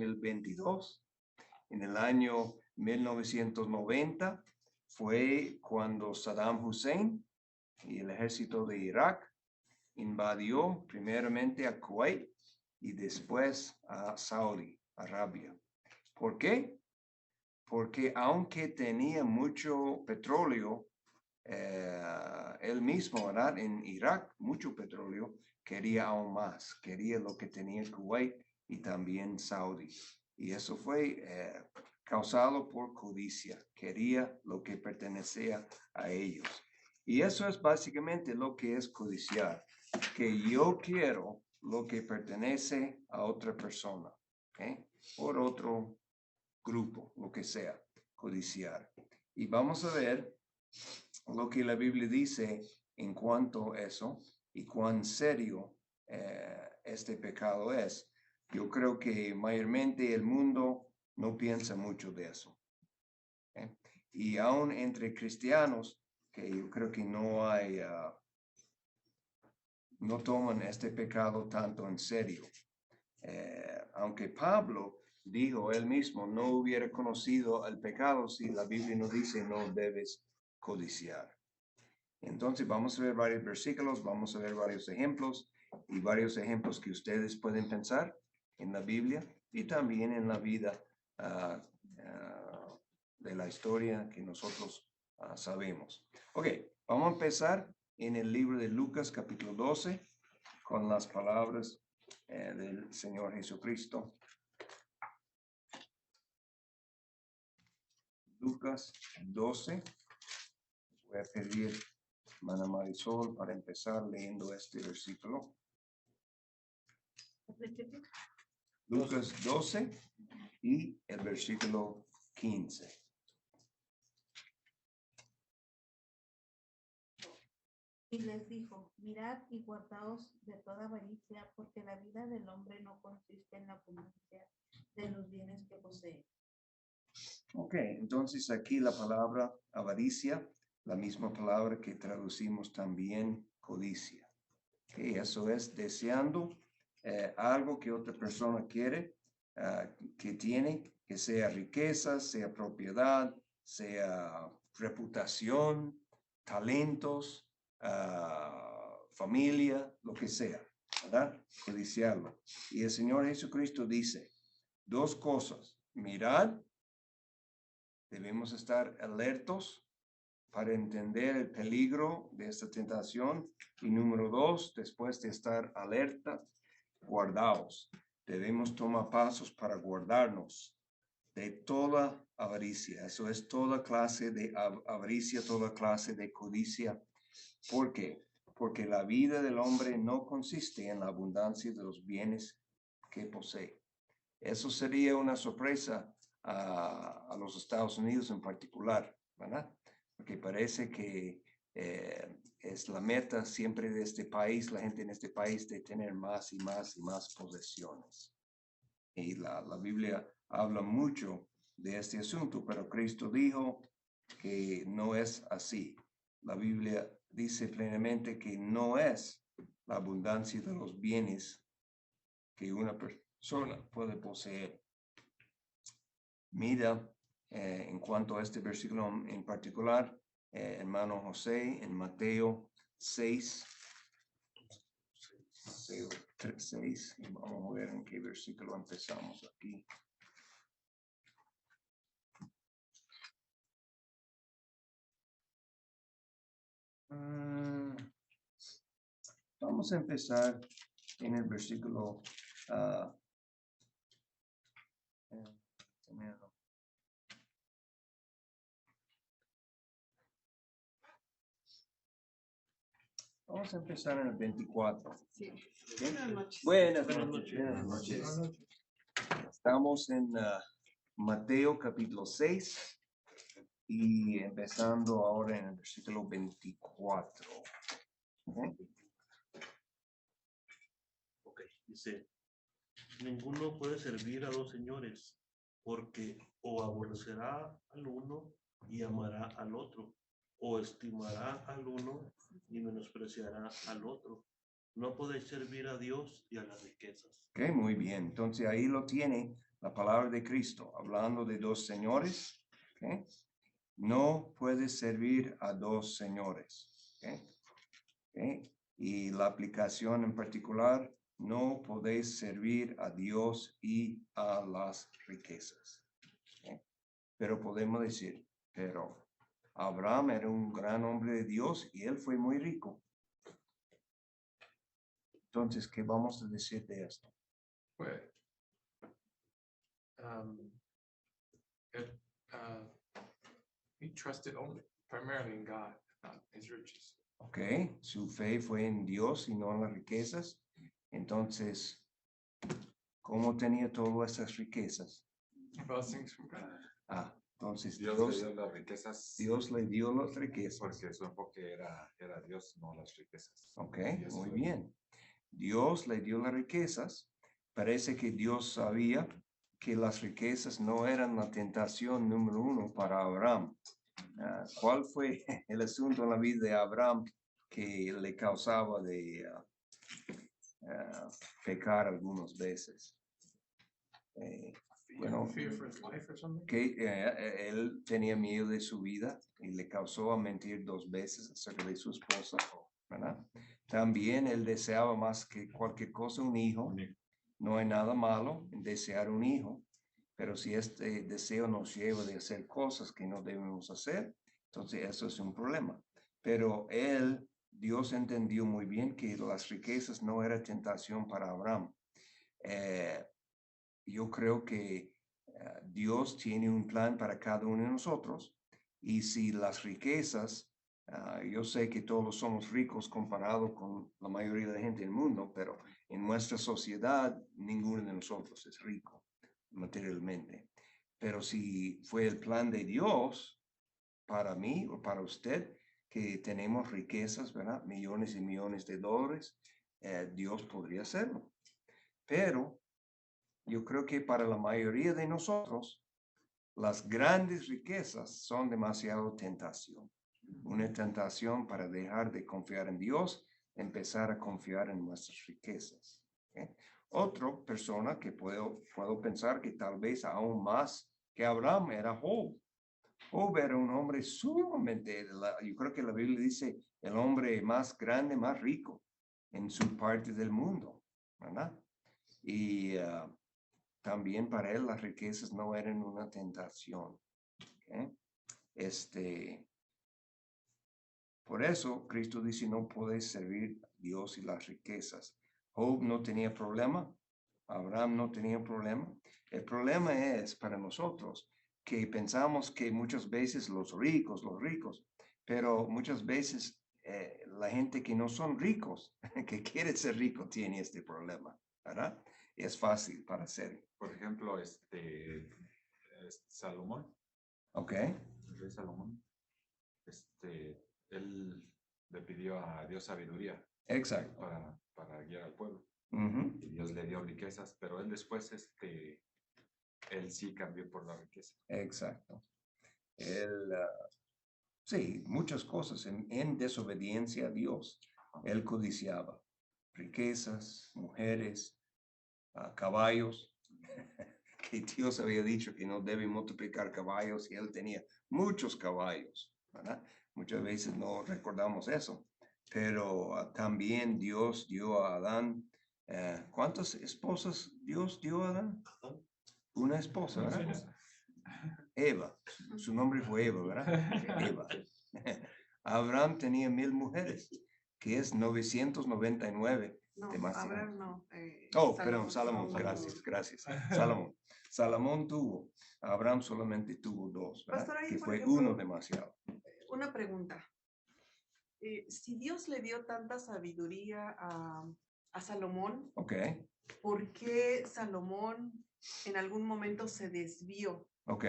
2022. En el año 1990 fue cuando Saddam Hussein y el ejército de Irak invadió primeramente a Kuwait y después a Saudi Arabia. ¿Por qué? Porque aunque tenía mucho petróleo, él mismo, ¿verdad? En Irak, mucho petróleo, quería aún más, quería lo que tenía Kuwait y también Saudi. Y eso fue causado por codicia, quería lo que pertenecía a ellos. Y eso es básicamente lo que es codiciar, que yo quiero lo que pertenece a otra persona, ¿ok? Por otro grupo, lo que sea, codiciar. Y vamos a ver lo que la Biblia dice en cuanto a eso y cuán serio este pecado es. Yo creo que mayormente el mundo no piensa mucho de eso. Y aún entre cristianos, que yo creo que no hay, no toman este pecado tanto en serio. Aunque Pablo dijo él mismo, no hubiera conocido el pecado si la Biblia no dice no debes codiciar. Entonces vamos a ver varios versículos, vamos a ver varios ejemplos y varios ejemplos que ustedes pueden pensar en la Biblia y también en la vida de la historia que nosotros sabemos. Ok, vamos a empezar en el libro de Lucas capítulo 12 con las palabras del Señor Jesucristo. Lucas 12. Voy a pedir Mana Marisol para empezar leyendo este versículo. Lucas 12 y el versículo 15. Y les dijo, mirad y guardaos de toda avaricia, porque la vida del hombre no consiste en la abundancia de los bienes que posee. Ok, entonces aquí la palabra avaricia, la misma palabra que traducimos también codicia. Okay, eso es deseando algo que otra persona quiere, que tiene, que sea riqueza, sea propiedad, sea reputación, talentos, familia, lo que sea, ¿verdad? Codiciarlo. Y el Señor Jesucristo dice dos cosas. Mirad, debemos estar alertos para entender el peligro de esta tentación. Y número dos, después de estar alerta, guardaos. Debemos tomar pasos para guardarnos de toda avaricia. Eso es toda clase de avaricia, toda clase de codicia. ¿Por qué? Porque la vida del hombre no consiste en la abundancia de los bienes que posee. Eso sería una sorpresa a los Estados Unidos en particular, ¿verdad? Porque parece que es la meta siempre de este país, la gente en este país, de tener más y más y más posesiones. Y la Biblia habla mucho de este asunto, pero Cristo dijo que no es así. La Biblia dice plenamente que no es la abundancia de los bienes que una persona puede poseer. Mira, en cuanto a este versículo en particular, hermano José, en Mateo 6, Mateo 6, y vamos a ver en qué versículo empezamos aquí. Vamos a empezar en el versículo vamos a empezar en el 24. Sí. ¿Sí? Buenas noches. Buenas noches. Buenas noches. Estamos en Mateo capítulo 6 y empezando ahora en el versículo 24. Ok, dice, ninguno puede servir a dos señores, porque o aborrecerá al uno y amará al otro, o estimará al uno y menospreciará al otro. No podéis servir a Dios y a las riquezas. Ok, muy bien. Entonces ahí lo tiene la palabra de Cristo, hablando de dos señores, ¿ok? No puedes servir a dos señores, ¿ok? ¿Ok? Y la aplicación en particular, no podéis servir a Dios y a las riquezas. ¿Ok? Pero podemos decir, pero Abraham era un gran hombre de Dios y él fue muy rico. Entonces, ¿qué vamos a decir de esto? Pues, it, he trusted only primarily in God, not his riches. Ok, su fe fue en Dios y no en las riquezas. Entonces, ¿cómo tenía todas esas riquezas? Blessings from God. Entonces Dios le dio las riquezas Dios le dio las riquezas. porque su enfoque era Dios, no las riquezas. Ok, Y eso muy fue- bien. Dios le dio las riquezas. Parece que Dios sabía que las riquezas no eran la tentación número uno para Abraham. ¿Cuál fue el asunto en la vida de Abraham que le causaba de pecar algunas veces? Bueno, Fear for his life or something. que él tenía miedo de su vida y le causó a mentir 2 veces acerca de su esposa, ¿verdad? También él deseaba más que cualquier cosa un hijo. No hay nada malo en desear un hijo, pero si este deseo nos lleva de hacer cosas que no debemos hacer, entonces eso es un problema. Pero Dios entendió muy bien que las riquezas no era tentación para Abraham. Yo creo que Dios tiene un plan para cada uno de nosotros y si las riquezas, yo sé que todos somos ricos comparado con la mayoría de la gente del mundo, pero en nuestra sociedad ninguno de nosotros es rico materialmente. Pero si fue el plan de Dios para mí o para usted que tenemos riquezas, ¿verdad? Millones y millones de dólares, Dios podría hacerlo. Pero yo creo que para la mayoría de nosotros, las grandes riquezas son demasiado tentación. Una tentación para dejar de confiar en Dios, empezar a confiar en nuestras riquezas. ¿Okay? Otra persona que puedo pensar que tal vez aún más que Abraham era Job. Job era un hombre sumamente, yo creo que la Biblia dice, el hombre más grande, más rico en su parte del mundo, ¿verdad? Y también para él las riquezas no eran una tentación. ¿Okay? Por eso Cristo dice, no podéis servir a Dios y las riquezas. Job no tenía problema, Abraham no tenía problema. El problema es para nosotros que pensamos que muchas veces los ricos, pero muchas veces la gente que no son ricos, que quiere ser rico, tiene este problema, ¿verdad? Es fácil para hacer. Por ejemplo, Salomón, Ok, el rey Salomón, él le pidió a Dios sabiduría exacto. para guiar al pueblo. Ujú. Y Dios le dio riquezas, pero él después, él sí cambió por la riqueza. Exacto. Sí, muchas cosas en desobediencia a Dios. Él codiciaba riquezas, mujeres, caballos, que Dios había dicho que no debe multiplicar caballos y él tenía muchos caballos, ¿verdad? Muchas veces no recordamos eso, pero también Dios dio a Adán, ¿cuántas esposas Dios dio a Adán? Una esposa, ¿verdad? Eva, su nombre fue Eva, ¿verdad? Eva. Abraham tenía 1000 mujeres, que es 999. No, Demasiado. Abraham no. Perdón, Salomón, gracias. Salomón tuvo, Abraham solamente tuvo 2, ¿verdad? Pastor, ahí, Que por fue ejemplo, uno demasiado. Una pregunta. Si Dios le dio tanta sabiduría a Salomón, Ok, ¿por qué Salomón en algún momento se desvió? ok.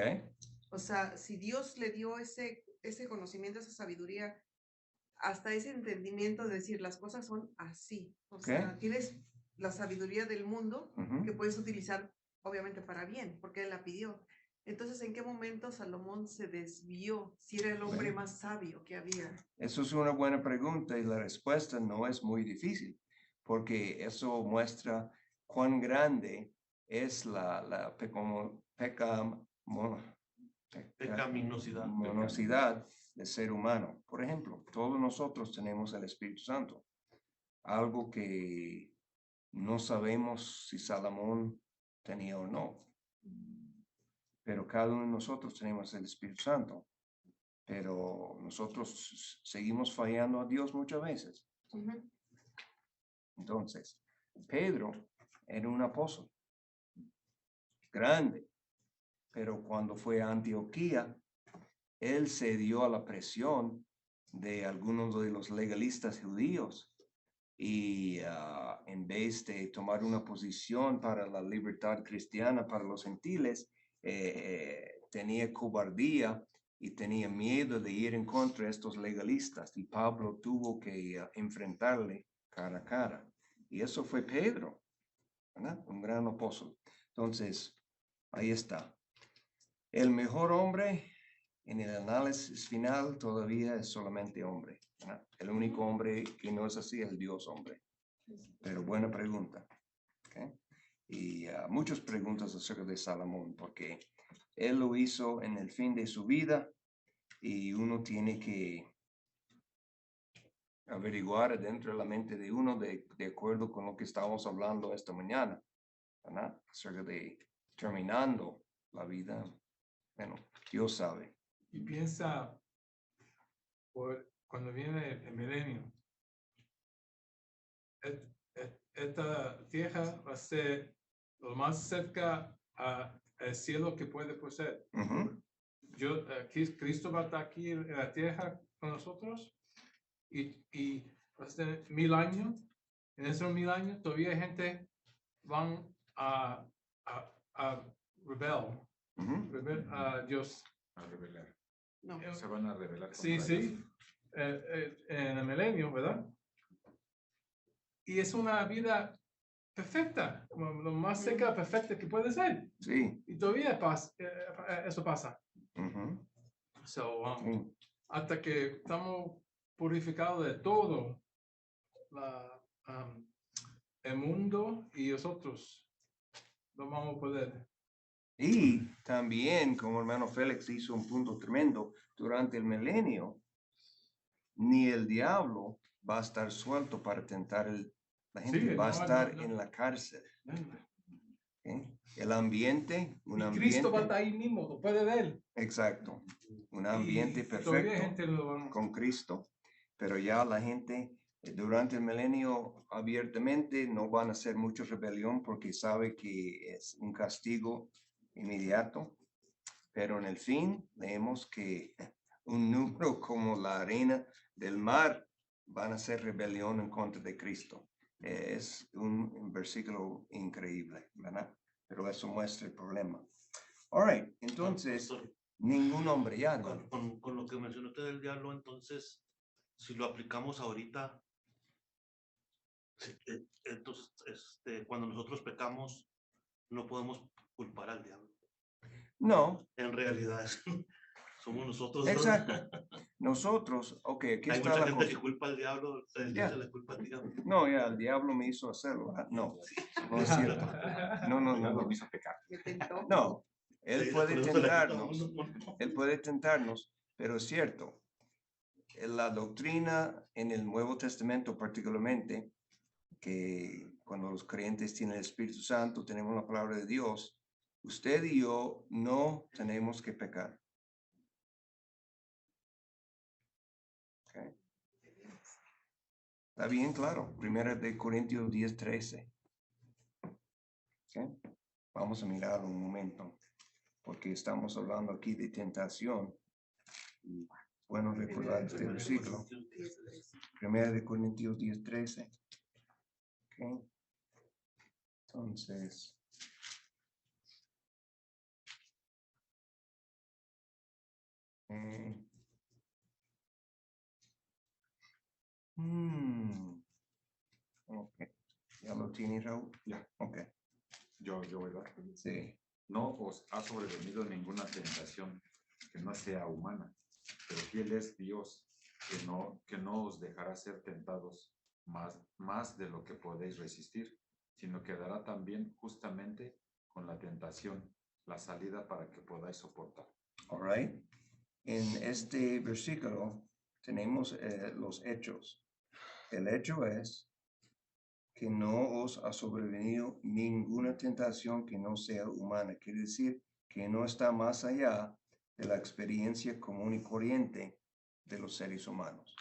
O sea, si Dios le dio ese conocimiento, esa sabiduría, hasta ese entendimiento de decir las cosas son así. O sea, tienes la sabiduría del mundo Ujú. que puedes utilizar obviamente para bien, porque él la pidió. Entonces, ¿en qué momento Salomón se desvió si era el hombre Bueno. más sabio que había? Eso es una buena pregunta y la respuesta no es muy difícil, porque eso muestra cuán grande es la Pecaminosidad. pecaminosidad del ser humano. Por ejemplo, todos nosotros tenemos el Espíritu Santo, algo que no sabemos si Salomón tenía o no, pero cada uno de nosotros tenemos el Espíritu Santo, pero nosotros seguimos fallando a Dios muchas veces. Ujú. Entonces, Pedro era un apóstol grande, pero cuando fue a Antioquía, él cedió a la presión de algunos de los legalistas judíos y en vez de tomar una posición para la libertad cristiana para los gentiles, tenía cobardía y tenía miedo de ir en contra de estos legalistas, y Pablo tuvo que enfrentarle cara a cara. Y eso fue Pedro, ¿verdad? Un gran apóstol. Entonces, ahí está. El mejor hombre en el análisis final todavía es solamente hombre, ¿verdad? El único hombre que no es así es el Dios hombre. Pero buena pregunta. ¿Okay? Y muchas preguntas acerca de Salomón, porque él lo hizo en el fin de su vida y uno tiene que averiguar dentro de la mente de uno de acuerdo con lo que estábamos hablando esta mañana, ¿verdad? Acerca de terminando la vida. Bueno, Dios sabe. Y piensa, cuando viene el milenio, esta tierra va a ser lo más cerca al cielo que puede ser. Ujú. Cristo va a estar aquí en la tierra con nosotros y va a ser 1000 años. En esos 1000 años todavía hay gente van a rebel a Dios. A revelar. No. Se van a revelar. Sí, contra sí, Dios. en el milenio, ¿verdad? Y es una vida perfecta, lo más cerca perfecta que puede ser. Sí. Y todavía eso pasa. Ujú. So, Sí. hasta que estamos purificados de todo el mundo y nosotros no vamos a poder. Y también, como hermano Félix hizo un punto tremendo, durante el milenio, ni el diablo va a estar suelto para tentar la gente, Sí, va a no, estar no. en la cárcel. ¿Ok? El ambiente, un Y Cristo va a ambiente, estar ahí mismo, lo puede ver. exacto, un ambiente Y todavía hay perfecto gente lo van a con Cristo, pero ya la gente durante el milenio abiertamente no van a hacer mucha rebelión porque sabe que es un castigo inmediato, pero en el fin leemos que un número como la arena del mar van a hacer rebelión en contra de Cristo. Es un versículo increíble, ¿verdad? Pero eso muestra el problema. All right, entonces, Pastor, ningún hombre ya, hermano. con lo que mencionaste del diablo, entonces, si lo aplicamos ahorita, entonces, cuando nosotros pecamos, no podemos culpar al diablo. No, En realidad, somos nosotros. ¿no? exacto. Nosotros, ok, aquí Hay está mucha la gente cosa. que culpa al diablo, se Ya. le culpa al diablo. No, ya, el diablo me hizo hacerlo. No, no es cierto. No, no, no, Lo no. hizo pecar. Me tentó. No, él Sí, puede por eso se le quita a tentarnos. uno. Él puede tentarnos, pero es cierto. La doctrina en el Nuevo Testamento particularmente, que cuando los creyentes tienen el Espíritu Santo, tenemos la palabra de Dios, usted y yo no tenemos que pecar. Okay. Está bien claro. 1 Corintios 10:13. Okay. Vamos a mirar un momento, porque estamos hablando aquí de tentación. Y bueno, recordar este versículo. 1 Corintios 10:13. Okay. Entonces, ok. ¿Ya lo tiene, Raúl? Ya. Ok. Yo, ¿verdad? Sí. No os ha sobrevenido ninguna tentación que no sea humana, pero fiel es Dios, que no os dejará ser tentados más de lo que podéis resistir, sino que dará también justamente con la tentación, la salida para que podáis soportar. All right. En este versículo tenemos los hechos. El hecho es que no os ha sobrevenido ninguna tentación que no sea humana. Quiere decir que no está más allá de la experiencia común y corriente de los seres humanos.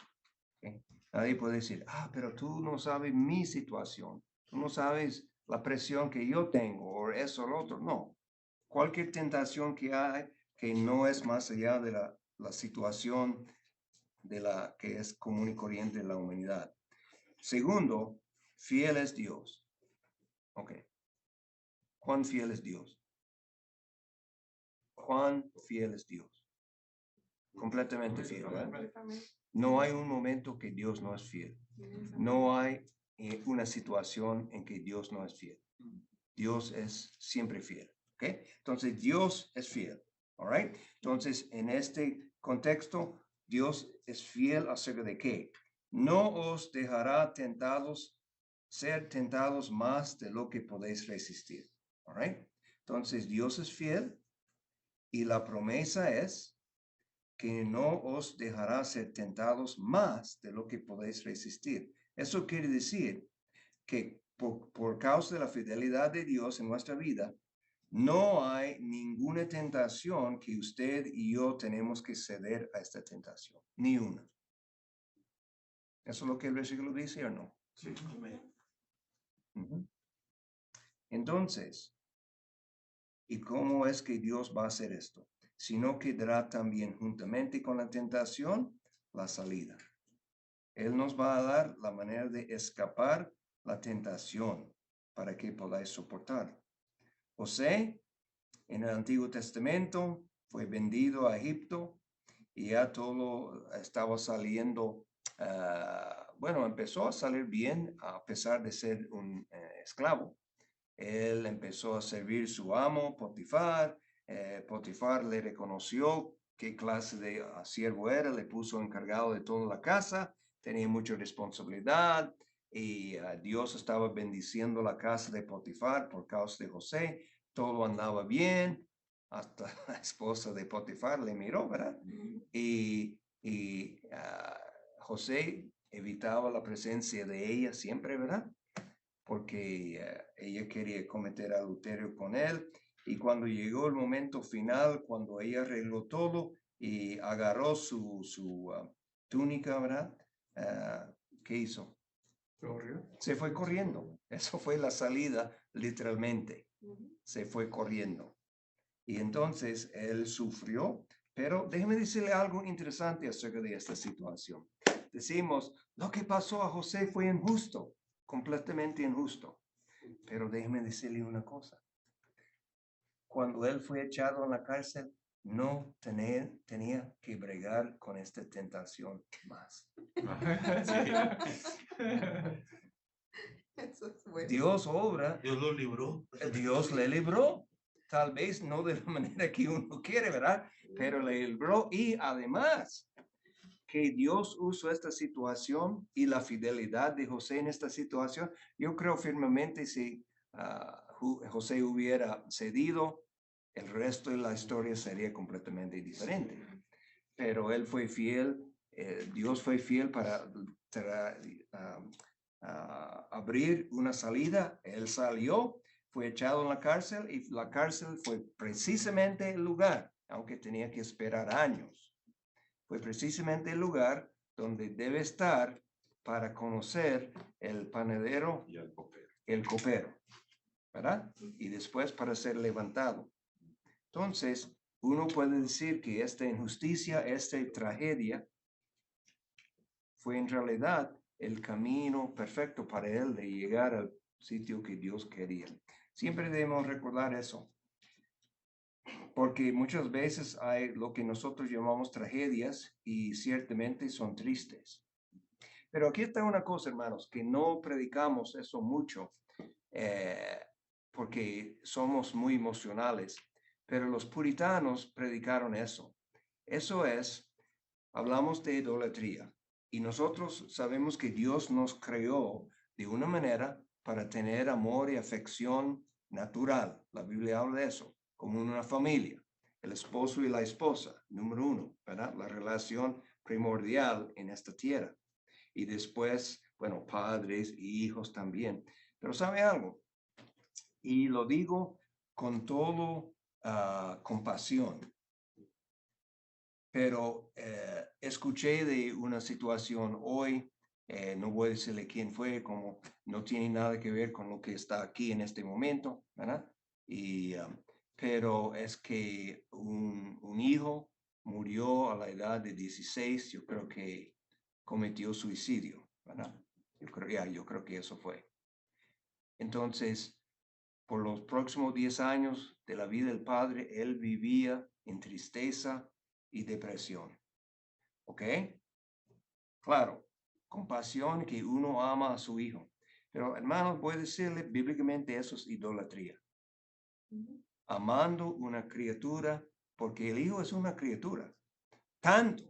¿Okay? Nadie puede decir, pero tú no sabes mi situación. Tú no sabes la presión que yo tengo o eso o lo otro. No. Cualquier tentación que hay que no es más allá de la situación de la que es común y corriente de la humanidad. Segundo, fiel es Dios. Ok. ¿Cuán fiel es Dios? ¿Cuán fiel es Dios? Completamente fiel, ¿verdad? No hay un momento que Dios no es fiel. No hay una situación en que Dios no es fiel. Dios es siempre fiel. ¿Ok? Entonces, Dios es fiel. All right? Entonces, en este contexto, Dios es fiel acerca de qué? No os dejará ser tentados más de lo que podéis resistir. All right? Entonces, Dios es fiel y la promesa es que no os dejará ser tentados más de lo que podéis resistir. Eso quiere decir que por causa de la fidelidad de Dios en nuestra vida, no hay ninguna tentación que usted y yo tenemos que ceder a esta tentación, ni una. ¿Eso es lo que el versículo dice o no? Sí. Uh-huh. Entonces, ¿y cómo es que Dios va a hacer esto? Sino que dará también juntamente con la tentación la salida. Él nos va a dar la manera de escapar la tentación para que podáis soportar. José, en el Antiguo Testamento, fue vendido a Egipto y ya todo estaba saliendo, empezó a salir bien a pesar de ser un esclavo. Él empezó a servir su amo, Potifar. Potifar le reconoció qué clase de siervo era, le puso encargado de toda la casa, tenía mucha responsabilidad y Dios estaba bendiciendo la casa de Potifar por causa de José. Todo andaba bien, hasta la esposa de Potifar le miró, ¿verdad? Y José evitaba la presencia de ella siempre, ¿verdad? Porque ella quería cometer adulterio con él. Y cuando llegó el momento final, cuando ella arregló todo y agarró su túnica, ¿verdad? ¿Qué hizo? Se fue corriendo. Eso fue la salida, literalmente. Se fue corriendo. Y entonces él sufrió. Pero déjeme decirle algo interesante acerca de esta situación. Decimos, lo que pasó a José fue injusto, completamente injusto. Pero déjeme decirle una cosa. Cuando él fue echado en la cárcel, no tenía que bregar con esta tentación más. Eso es bueno. Dios obra. Dios lo libró. Dios le libró. Tal vez no de la manera que uno quiere, ¿verdad? Pero le libró. Y además, que Dios usó esta situación y la fidelidad de José en esta situación. Yo creo firmemente si José hubiera cedido, el resto de la historia sería completamente diferente. Pero él fue fiel, Dios fue fiel para abrir una salida. Él salió, fue echado en la cárcel y la cárcel fue precisamente el lugar, aunque tenía que esperar años. Fue precisamente el lugar donde debe estar para conocer el panadero Y el copero, ¿verdad? Y después para ser levantado. Entonces, uno puede decir que esta injusticia, esta tragedia, fue en realidad el camino perfecto para él de llegar al sitio que Dios quería. Siempre debemos recordar eso. Porque muchas veces hay lo que nosotros llamamos tragedias y ciertamente son tristes. Pero aquí está una cosa, hermanos, que no predicamos eso mucho porque somos muy emocionales, pero los puritanos predicaron eso. Eso es, hablamos de idolatría y nosotros sabemos que Dios nos creó de una manera para tener amor y afección natural. La Biblia habla de eso, como una familia. El esposo y la esposa, número uno, ¿verdad? La relación primordial en esta tierra. Y después, bueno, padres y hijos también. Pero ¿sabe algo? Y lo digo con todo compasión. Pero escuché de una situación hoy, no voy a decirle quién fue, como no tiene nada que ver con lo que está aquí en este momento, ¿verdad? Pero es que un hijo murió a la edad de 16, yo creo que cometió suicidio, ¿verdad? Yo creo que eso fue. Entonces, por los próximos 10 años de la vida del padre, él vivía en tristeza y depresión. ¿Ok? Claro, compasión que uno ama a su hijo. Pero hermanos, voy a decirle, bíblicamente eso es idolatría. Amando una criatura, porque el hijo es una criatura, tanto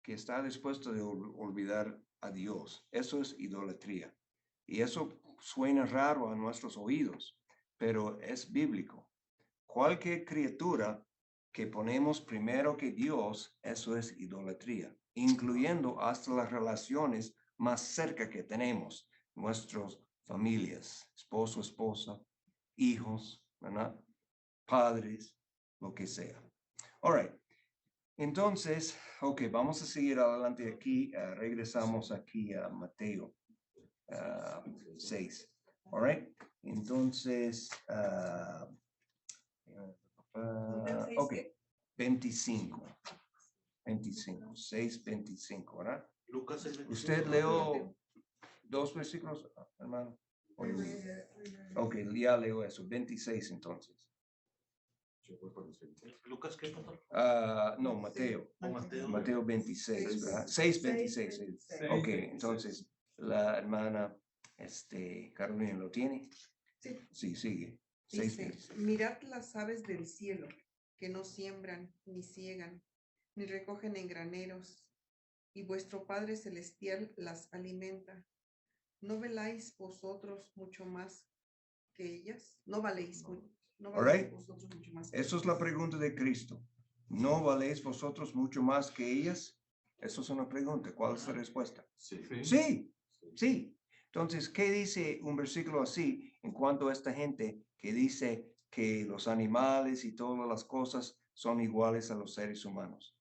que está dispuesto de olvidar a Dios. Eso es idolatría. Y eso suena raro a nuestros oídos, pero es bíblico. Cualquier criatura que ponemos primero que Dios, eso es idolatría, incluyendo hasta las relaciones más cerca que tenemos, nuestras familias, esposo, esposa, hijos, ¿verdad? Padres, lo que sea. All right. Entonces, ok, vamos a seguir adelante aquí. Regresamos aquí a Mateo 6. All right. Entonces, ok, 25. 6:25, ¿verdad? Lucas 6:25. ¿Usted leo 2 versículos, hermano? Ok, ya leo eso. 26 entonces. ¿Lucas qué, pastor? No, Mateo. Mateo. Mateo 26, ¿verdad? 6:26. Ok, entonces la hermana Carolina lo tiene. Sí. Sí, sigue. Dice, 6:26. mirad las aves del cielo, que no siembran, ni ciegan, ni recogen en graneros, y vuestro Padre Celestial las alimenta. ¿No veláis vosotros mucho más que ellas? ¿No valéis, All right. vosotros mucho más que Eso es la pregunta de Cristo. ¿No valéis vosotros mucho más que ellas? Eso es una pregunta. ¿Cuál es la respuesta? Sí. Sí, sí. Entonces, ¿qué dice un versículo así en cuanto a esta gente que dice que los animales y todas las cosas son iguales a los seres humanos?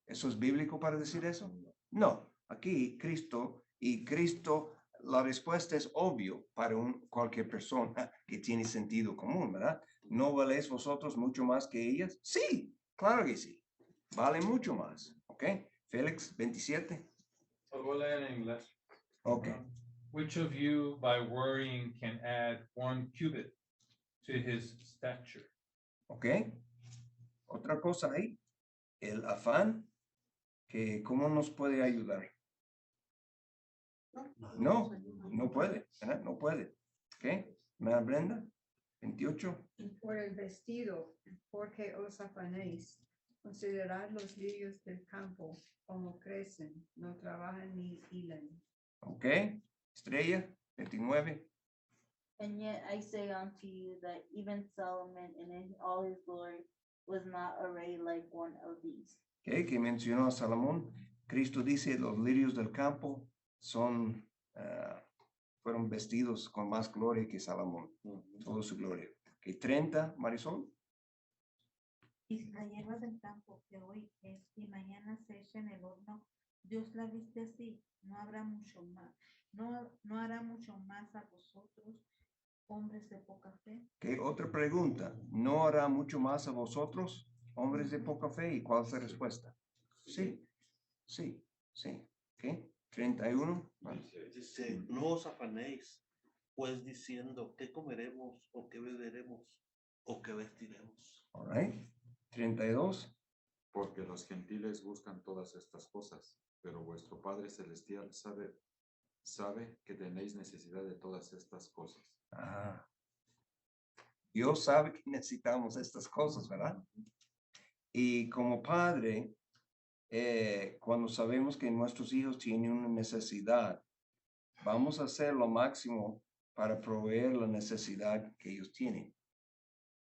¿Eso es bíblico para decir eso? No. Aquí Cristo, la respuesta es obvio para cualquier persona que tiene sentido común, ¿verdad? ¿No valéis vosotros mucho más que ellas? Sí, claro que sí. Vale mucho más. ¿Ok? Félix, 27. Voy a leer en inglés. Ok. Which of you by worrying can add 1 cubit to his stature? ¿Ok? Otra cosa ahí. El afán, que ¿cómo nos puede ayudar? No puede, ¿verdad? No puede. ¿Ok? ¿Me Brenda? 28. Y por el vestido, porque os afanéis, considerad los lirios del campo, como crecen, no trabajan ni hilan. ¿Ok? Estrella, 29. And yet I say unto you that even Solomon in all his glory was not arrayed like one of these. ¿Ok? Que mencionó a Salomón. Cristo dice, los lirios del campo fueron vestidos con más gloria que Salomón. Toda su gloria. ¿Ok? 30, Marisol. Y si la hierba del campo que hoy es y mañana se echa en el horno, Dios la viste así, no habrá mucho más, no hará mucho más a vosotros, hombres de poca fe. ¿Ok? Otra pregunta. ¿No hará mucho más a vosotros, hombres de poca fe? ¿Y cuál es la respuesta? Sí, sí, sí. ¿Ok? 31. Dice, no os afanéis, pues diciendo, ¿qué comeremos o qué beberemos o qué vestiremos? All right. 32. Porque los gentiles buscan todas estas cosas, pero vuestro Padre Celestial sabe que tenéis necesidad de todas estas cosas. Dios sabe que necesitamos estas cosas, ¿verdad? Y como padre, cuando sabemos que nuestros hijos tienen una necesidad, vamos a hacer lo máximo para proveer la necesidad que ellos tienen.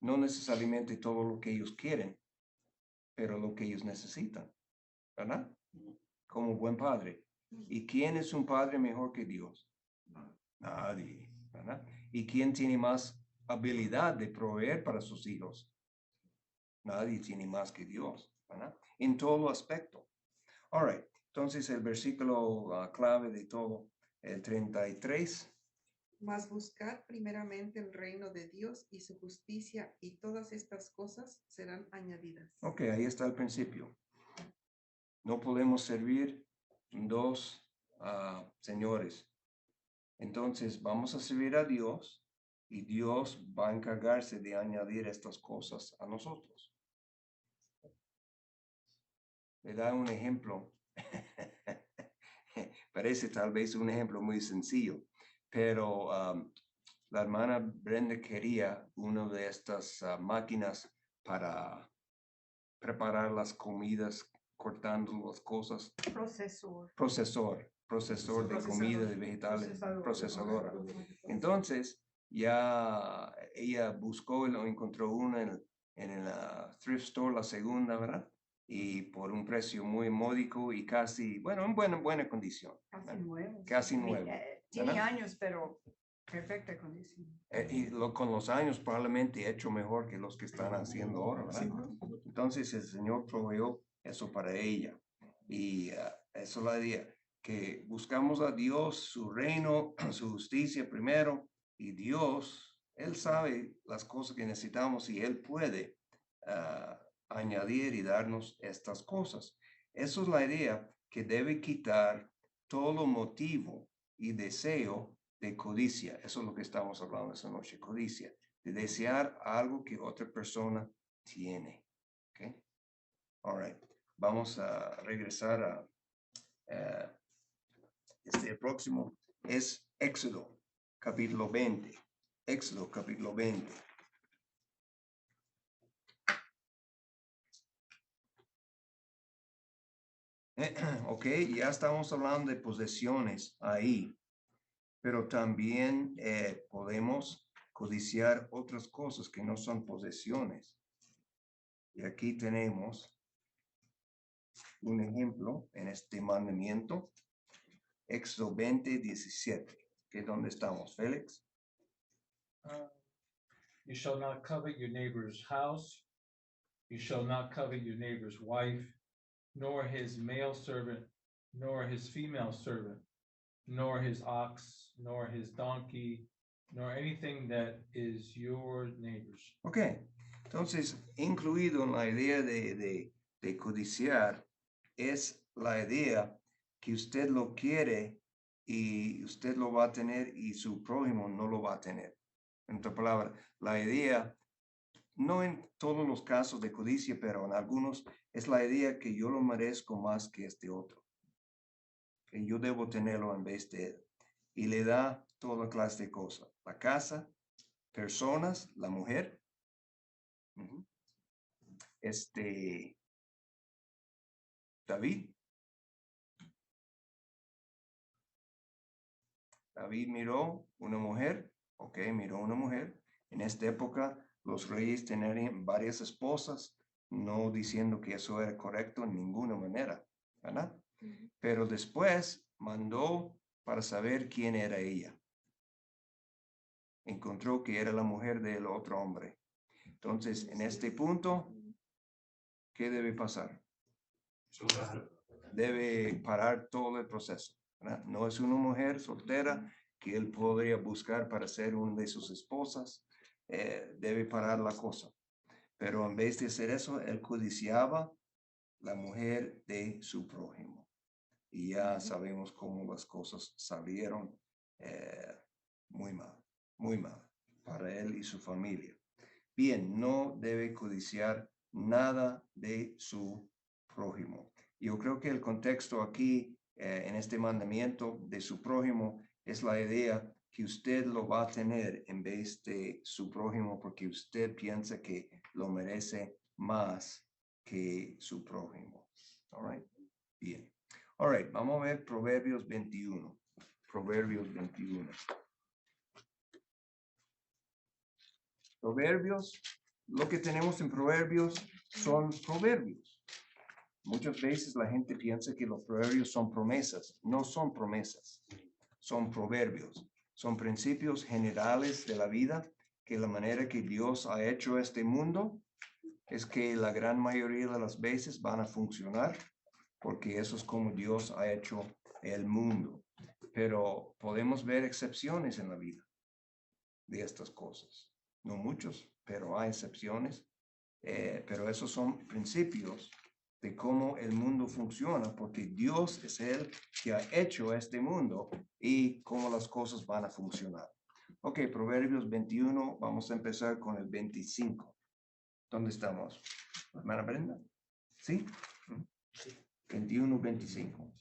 No necesariamente todo lo que ellos quieren, pero lo que ellos necesitan, ¿verdad? Como buen padre. ¿Y quién es un padre mejor que Dios? Nadie, ¿verdad? ¿Y quién tiene más habilidad de proveer para sus hijos? Nadie tiene más que Dios, ¿verdad? En todo aspecto. All right. Entonces el versículo clave de todo, el 33. Mas buscar primeramente el reino de Dios y su justicia, y todas estas cosas serán añadidas. Ok, ahí está el principio. No podemos servir dos señores. Entonces vamos a servir a Dios y Dios va a encargarse de añadir estas cosas a nosotros. Le da un ejemplo. Parece tal vez un ejemplo muy sencillo, pero la hermana Brenda quería una de estas máquinas para preparar las comidas, cortando las cosas. Procesor de comida, de vegetales, procesadora. Entonces, ya ella buscó y lo encontró una en el thrift store, la segunda, ¿verdad? Y por un precio muy módico y casi, bueno, en buena condición. Casi nuevo. Casi nuevo. Tiene ¿verdad? años, pero perfecta condición. Con los años probablemente hecho mejor que los que están haciendo ahora, ¿verdad? Entonces el Señor proveyó eso para ella. Y eso es la idea, que buscamos a Dios, su reino, su justicia primero, y Dios, Él sabe las cosas que necesitamos y Él puede añadir y darnos estas cosas. Eso es la idea, que debe quitar todo motivo y deseo de codicia. Eso es lo que estamos hablando esta noche, codicia, de desear algo que otra persona tiene. ¿Ok? All right. Vamos a regresar a el próximo es Éxodo, capítulo 20. Éxodo, capítulo 20. Ok, ya estamos hablando de posesiones ahí, pero también podemos codiciar otras cosas que no son posesiones. Y aquí tenemos un ejemplo en este mandamiento, Éxodo 20, 17, que es donde estamos, Félix. You shall not covet your neighbor's house. You shall not covet your neighbor's wife, nor his male servant, nor his female servant, nor his ox, nor his donkey, nor anything that is your neighbor's. Ok, entonces, incluido en la idea de codiciar, es la idea que usted lo quiere y usted lo va a tener y su prójimo no lo va a tener. En otra palabra, la idea, no en todos los casos de codicia, pero en algunos, es la idea que yo lo merezco más que este otro. Que yo debo tenerlo en vez de él. Y le da toda clase de cosas. La casa, personas, la mujer. David miró una mujer, miró una mujer. En esta época los reyes tenían varias esposas, no diciendo que eso era correcto en ninguna manera, ¿verdad? Pero después mandó para saber quién era ella. Encontró que era la mujer del otro hombre. Entonces, en este punto, ¿qué debe pasar? Debe parar todo el proceso, ¿verdad? No es una mujer soltera que él podría buscar para ser una de sus esposas. Debe parar la cosa. Pero en vez de hacer eso, él codiciaba la mujer de su prójimo. Y ya sabemos cómo las cosas salieron muy mal para él y su familia. Bien, no debe codiciar nada de su prójimo. Yo creo que el contexto aquí, en este mandamiento de su prójimo, es la idea que usted lo va a tener en vez de su prójimo porque usted piensa que lo merece más que su prójimo. All right. Bien. All right, vamos a ver Proverbios 21. Proverbios 21. Proverbios, lo que tenemos en Proverbios son proverbios. Muchas veces la gente piensa que los proverbios son promesas. No son promesas, son proverbios. Son principios generales de la vida, que la manera que Dios ha hecho este mundo es que la gran mayoría de las veces van a funcionar, porque eso es como Dios ha hecho el mundo. Pero podemos ver excepciones en la vida de estas cosas. No muchos, pero hay excepciones. Pero esos son principios de cómo el mundo funciona, porque Dios es el que ha hecho este mundo y cómo las cosas van a funcionar. Ok, Proverbios 21, vamos a empezar con el 25. ¿Dónde estamos? ¿Hermana Brenda? ¿Sí? 21, 25.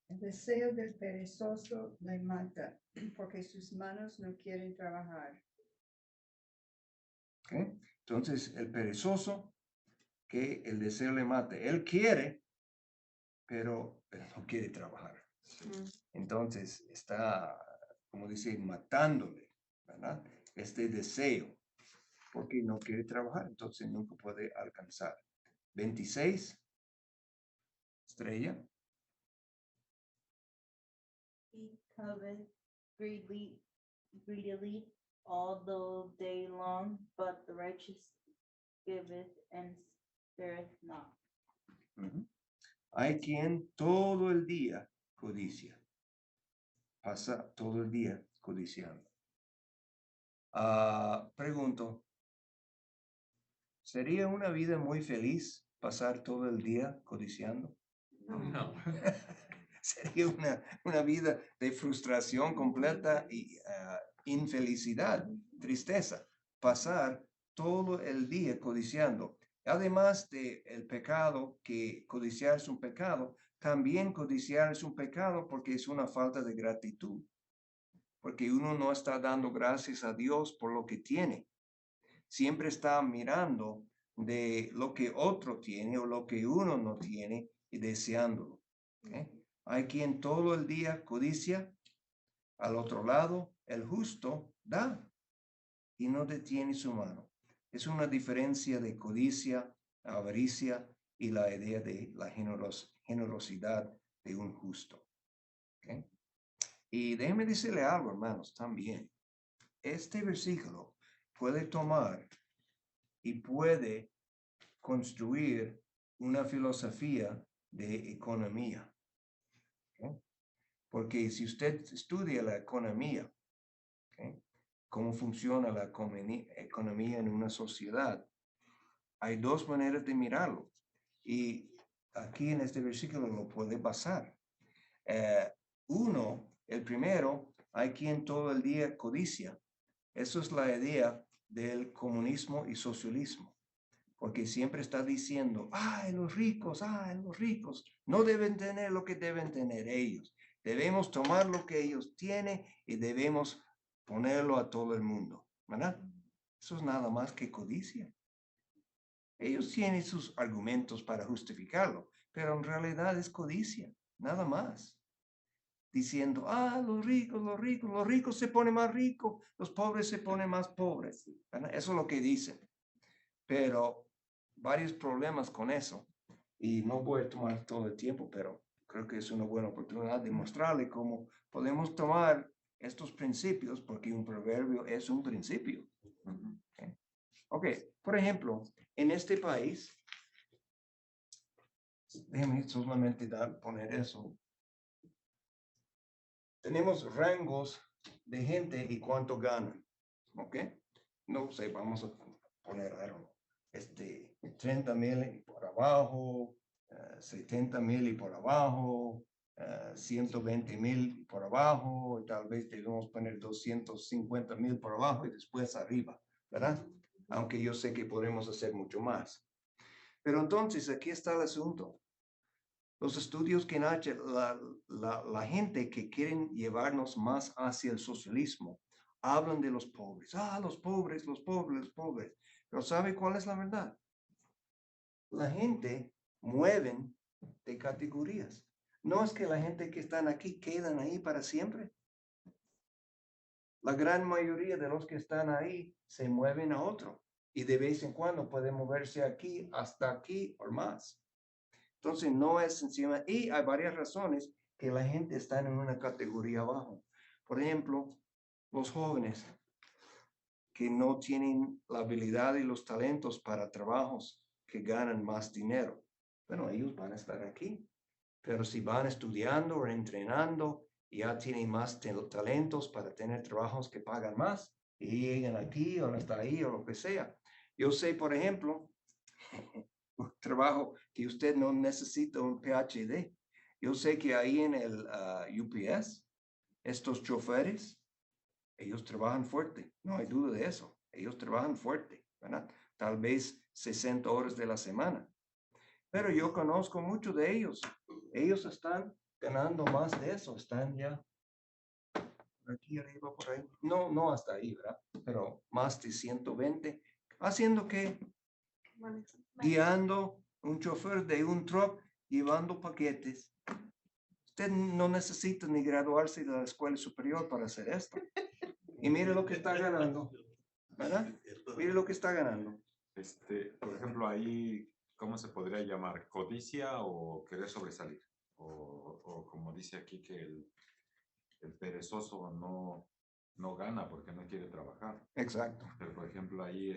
El deseo del perezoso le mata, porque sus manos no quieren trabajar. ¿Okay? Entonces, el perezoso, que el deseo le mate. Él quiere, pero no quiere trabajar. Entonces, está, como dice, matándole, ¿verdad? Este deseo, porque no quiere trabajar, entonces nunca puede alcanzar. 26, Estrella. He coveteth greedily all the day long, but the righteous giveth and spareth not. Hay quien todo el día codicia. Pasa todo el día codiciando. Pregunto, ¿sería una vida muy feliz pasar todo el día codiciando? No. Sería una vida de frustración completa y infelicidad, tristeza, pasar todo el día codiciando. Además de el pecado, que codiciar es un pecado, también codiciar es un pecado porque es una falta de gratitud, porque uno no está dando gracias a Dios por lo que tiene. Siempre está mirando de lo que otro tiene o lo que uno no tiene y deseándolo. ¿Okay? Hay quien todo el día codicia, al otro lado, el justo da y no detiene su mano. Es una diferencia de codicia, avaricia y la idea de la generosidad de un justo. ¿Okay? Y déjeme decirle algo, hermanos, también. Este versículo puede tomar y puede construir una filosofía de economía. ¿Okay? Porque si usted estudia la economía, ¿okay?, cómo funciona la economía en una sociedad, hay dos maneras de mirarlo. Y aquí en este versículo lo puede basar. El primero, hay quien todo el día codicia. Eso es la idea del comunismo y socialismo. Porque siempre está diciendo, los ricos, los ricos no deben tener lo que deben tener ellos. Debemos tomar lo que ellos tienen y debemos ponerlo a todo el mundo, ¿verdad? Eso es nada más que codicia. Ellos tienen sus argumentos para justificarlo, pero en realidad es codicia, nada más. Diciendo, los ricos se ponen más ricos, los pobres se ponen más pobres, ¿verdad? Eso es lo que dicen. Pero varios problemas con eso, y no voy a tomar todo el tiempo, pero creo que es una buena oportunidad de mostrarle cómo podemos tomar estos principios, porque un proverbio es un principio. Ok, por ejemplo, en este país, déjenme solamente poner eso. Tenemos rangos de gente y cuánto ganan, ok. No sé, vamos a poner algo. 30,000 por abajo, 70,000 y por abajo, 120,000 por abajo, y tal vez debemos poner 250,000 por abajo y después arriba, ¿verdad? Aunque yo sé que podemos hacer mucho más. Pero entonces aquí está el asunto. Los estudios que han hecho la gente que quieren llevarnos más hacia el socialismo, hablan de los pobres. Los pobres, los pobres, los pobres. Pero ¿sabe cuál es la verdad? La gente mueven de categorías. No es que la gente que están aquí quedan ahí para siempre. La gran mayoría de los que están ahí se mueven a otro y de vez en cuando pueden moverse aquí hasta aquí o más. Entonces no es encima, y hay varias razones que la gente está en una categoría abajo. Por ejemplo, los jóvenes que no tienen la habilidad y los talentos para trabajos que ganan más dinero. Bueno, ellos van a estar aquí. Pero si van estudiando o entrenando, ya tienen más talentos para tener trabajos que pagan más y llegan aquí o hasta ahí o lo que sea. Yo sé, por ejemplo, un trabajo que usted no necesita un PhD. Yo sé que ahí en el UPS, estos choferes, ellos trabajan fuerte, no hay duda de eso. Ellos trabajan fuerte, ¿verdad? Tal vez 60 horas de la semana. Pero yo conozco muchos de ellos. Ellos están ganando más de eso, están ya por aquí arriba, por ahí. No hasta ahí, ¿verdad? Pero más de 120. ¿Haciendo qué? Guiando un chofer de un truck, llevando paquetes. Usted no necesita ni graduarse de la escuela superior para hacer esto. Y mire lo que está ganando, ¿verdad? Mire lo que está ganando. Por ejemplo, ahí, ¿cómo se podría llamar? ¿Codicia o querer sobresalir? O como dice aquí, que el perezoso no gana porque no quiere trabajar. Exacto. Pero, por ejemplo, ahí,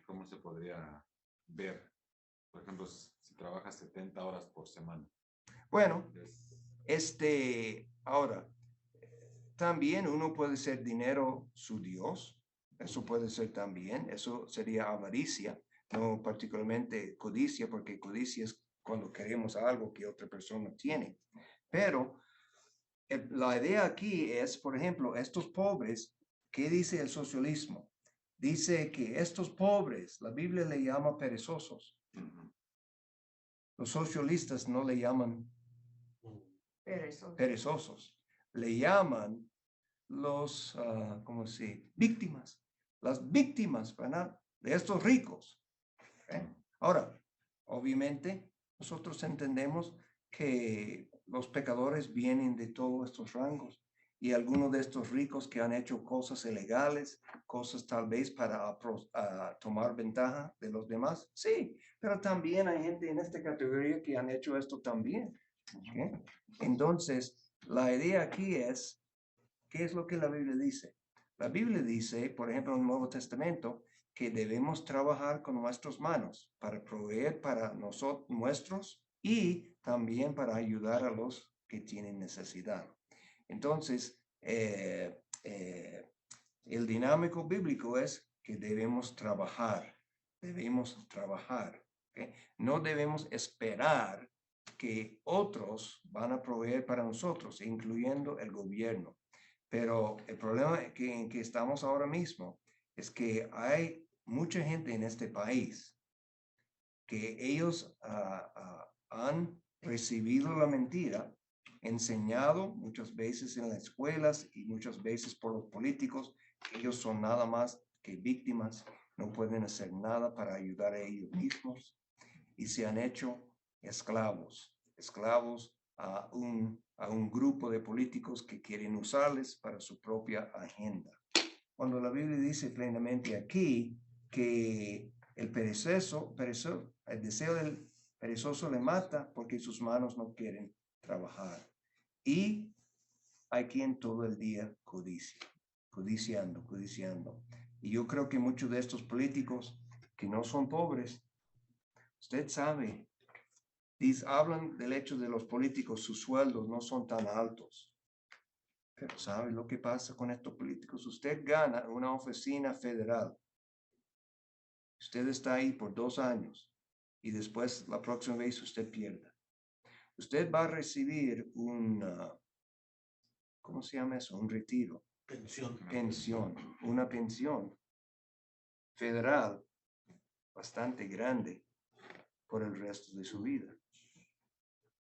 ¿cómo se podría ver? Por ejemplo, si trabajas 70 horas por semana. Bueno, ahora, también uno puede ser dinero su Dios. Eso puede ser también. Eso sería avaricia, no particularmente codicia, porque codicia es cuando queremos algo que otra persona tiene. Pero la idea aquí es, por ejemplo, estos pobres, ¿qué dice el socialismo? Dice que estos pobres, la Biblia le llama perezosos. Los socialistas no le llaman perezosos. Le llaman los, ¿cómo se dice? Víctimas. Las víctimas, ¿verdad? De estos ricos. Ahora, obviamente, nosotros entendemos que los pecadores vienen de todos estos rangos y algunos de estos ricos que han hecho cosas ilegales, cosas tal vez para tomar ventaja de los demás, sí, pero también hay gente en esta categoría que han hecho esto también. ¿Okay? Entonces, la idea aquí es, ¿qué es lo que la Biblia dice? La Biblia dice, por ejemplo, en el Nuevo Testamento, que debemos trabajar con nuestras manos para proveer para nosotros, nuestros, y también para ayudar a los que tienen necesidad. Entonces, el dinámico bíblico es que debemos trabajar, ¿okay? No debemos esperar que otros van a proveer para nosotros, incluyendo el gobierno. Pero el problema en que estamos ahora mismo es que hay mucha gente en este país que ellos han recibido la mentira, enseñado muchas veces en las escuelas y muchas veces por los políticos, que ellos son nada más que víctimas, no pueden hacer nada para ayudar a ellos mismos y se han hecho esclavos a un grupo de políticos que quieren usarles para su propia agenda. Cuando la Biblia dice plenamente aquí que el deseo del perezoso le mata porque sus manos no quieren trabajar. Y hay quien todo el día codiciando. Y yo creo que muchos de estos políticos que no son pobres, usted sabe, hablan del hecho de los políticos, sus sueldos no son tan altos. Pero ¿sabe lo que pasa con estos políticos? Usted gana una oficina federal. Usted está ahí por 2 años y después la próxima vez usted pierda. Usted va a recibir ¿cómo se llama eso? Un retiro. Una pensión federal bastante grande por el resto de su vida.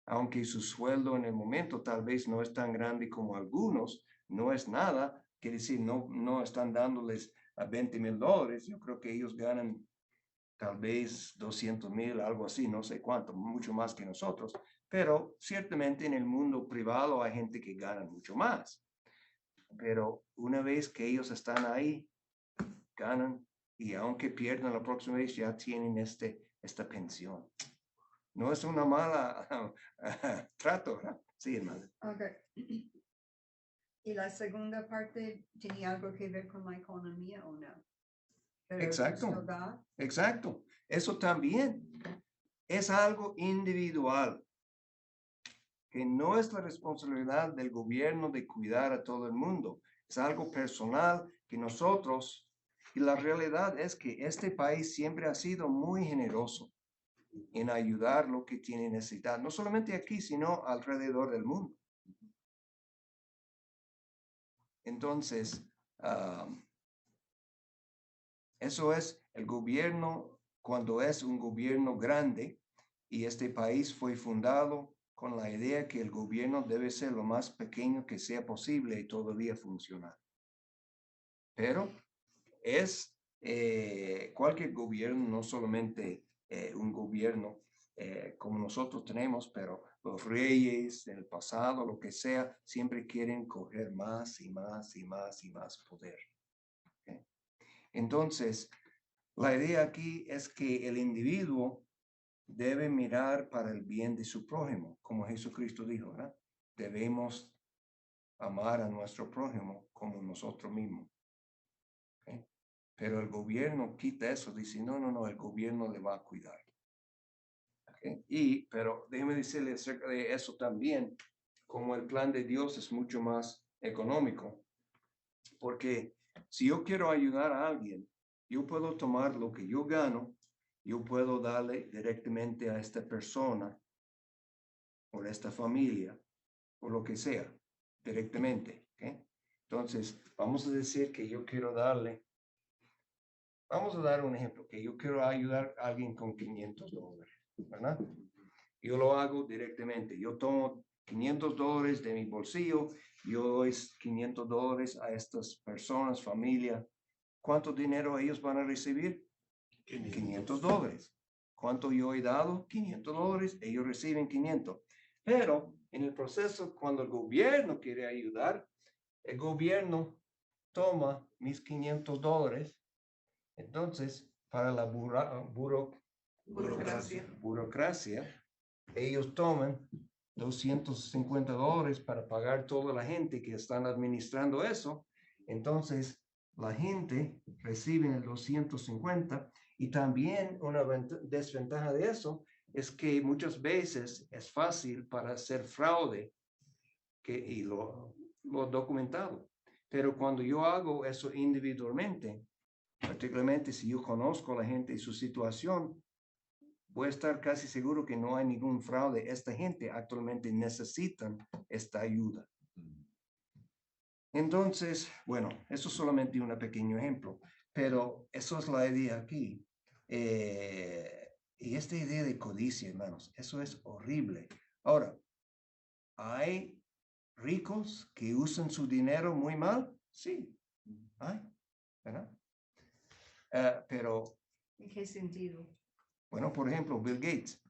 Aunque su sueldo en el momento tal vez no es tan grande como algunos, no es nada, quiere decir, no están dándoles a $20,000. Yo creo que ellos ganan tal vez 200,000, algo así, no sé cuánto, mucho más que nosotros, pero ciertamente en el mundo privado hay gente que gana mucho más. Pero una vez que ellos están ahí, ganan y aunque pierdan la próxima vez ya tienen esta pensión. No es una mala trato, ¿no? Sí, hermano. Okay. Y la segunda parte tenía algo que ver con la economía o no. Pero Exacto. justo da, Exacto. Eso también es algo individual, que no es la responsabilidad del gobierno de cuidar a todo el mundo. Es algo personal que nosotros, y la realidad es que este país siempre ha sido muy generoso en ayudar lo que tiene necesidad, no solamente aquí, sino alrededor del mundo. Entonces, eso es el gobierno, cuando es un gobierno grande, y este país fue fundado con la idea que el gobierno debe ser lo más pequeño que sea posible y todavía funcionar. Pero es cualquier gobierno, no solamente un gobierno como nosotros tenemos, pero los reyes en el pasado, lo que sea, siempre quieren coger más y más y más y más poder. ¿Okay? Entonces, la idea aquí es que el individuo debe mirar para el bien de su prójimo, como Jesucristo dijo, ¿verdad? Debemos amar a nuestro prójimo como nosotros mismos. ¿Okay? Pero el gobierno quita eso, dice, no, el gobierno le va a cuidar. ¿Okay? Pero déjeme decirle acerca de eso también, como el plan de Dios es mucho más económico, porque si yo quiero ayudar a alguien, yo puedo tomar lo que yo gano, yo puedo darle directamente a esta persona, o a esta familia, o lo que sea, directamente. ¿Okay? Entonces, vamos a decir que yo quiero darle. Vamos a dar un ejemplo, que yo quiero ayudar a alguien con $500, ¿verdad? Yo lo hago directamente. Yo tomo $500 de mi bolsillo, yo doy $500 a estas personas, familia. ¿Cuánto dinero ellos van a recibir? $500. ¿Cuánto yo he dado? $500. Ellos reciben 500. Pero en el proceso, cuando el gobierno quiere ayudar, el gobierno toma mis $500. Entonces, para la burocracia, ellos toman $250 para pagar toda la gente que están administrando eso. Entonces, la gente recibe el 250 y también una desventaja de eso es que muchas veces es fácil para hacer fraude y lo documentado. Pero cuando yo hago eso individualmente, particularmente si yo conozco a la gente y su situación, voy a estar casi seguro que no hay ningún fraude. Esta gente actualmente necesitan esta ayuda. Entonces, bueno, eso es solamente un pequeño ejemplo, pero eso es la idea aquí. Y esta idea de codicia, hermanos, eso es horrible. Ahora, ¿hay ricos que usan su dinero muy mal? Sí, hay, ¿verdad? Pero, ¿en qué sentido? bueno, por ejemplo, Bill Gates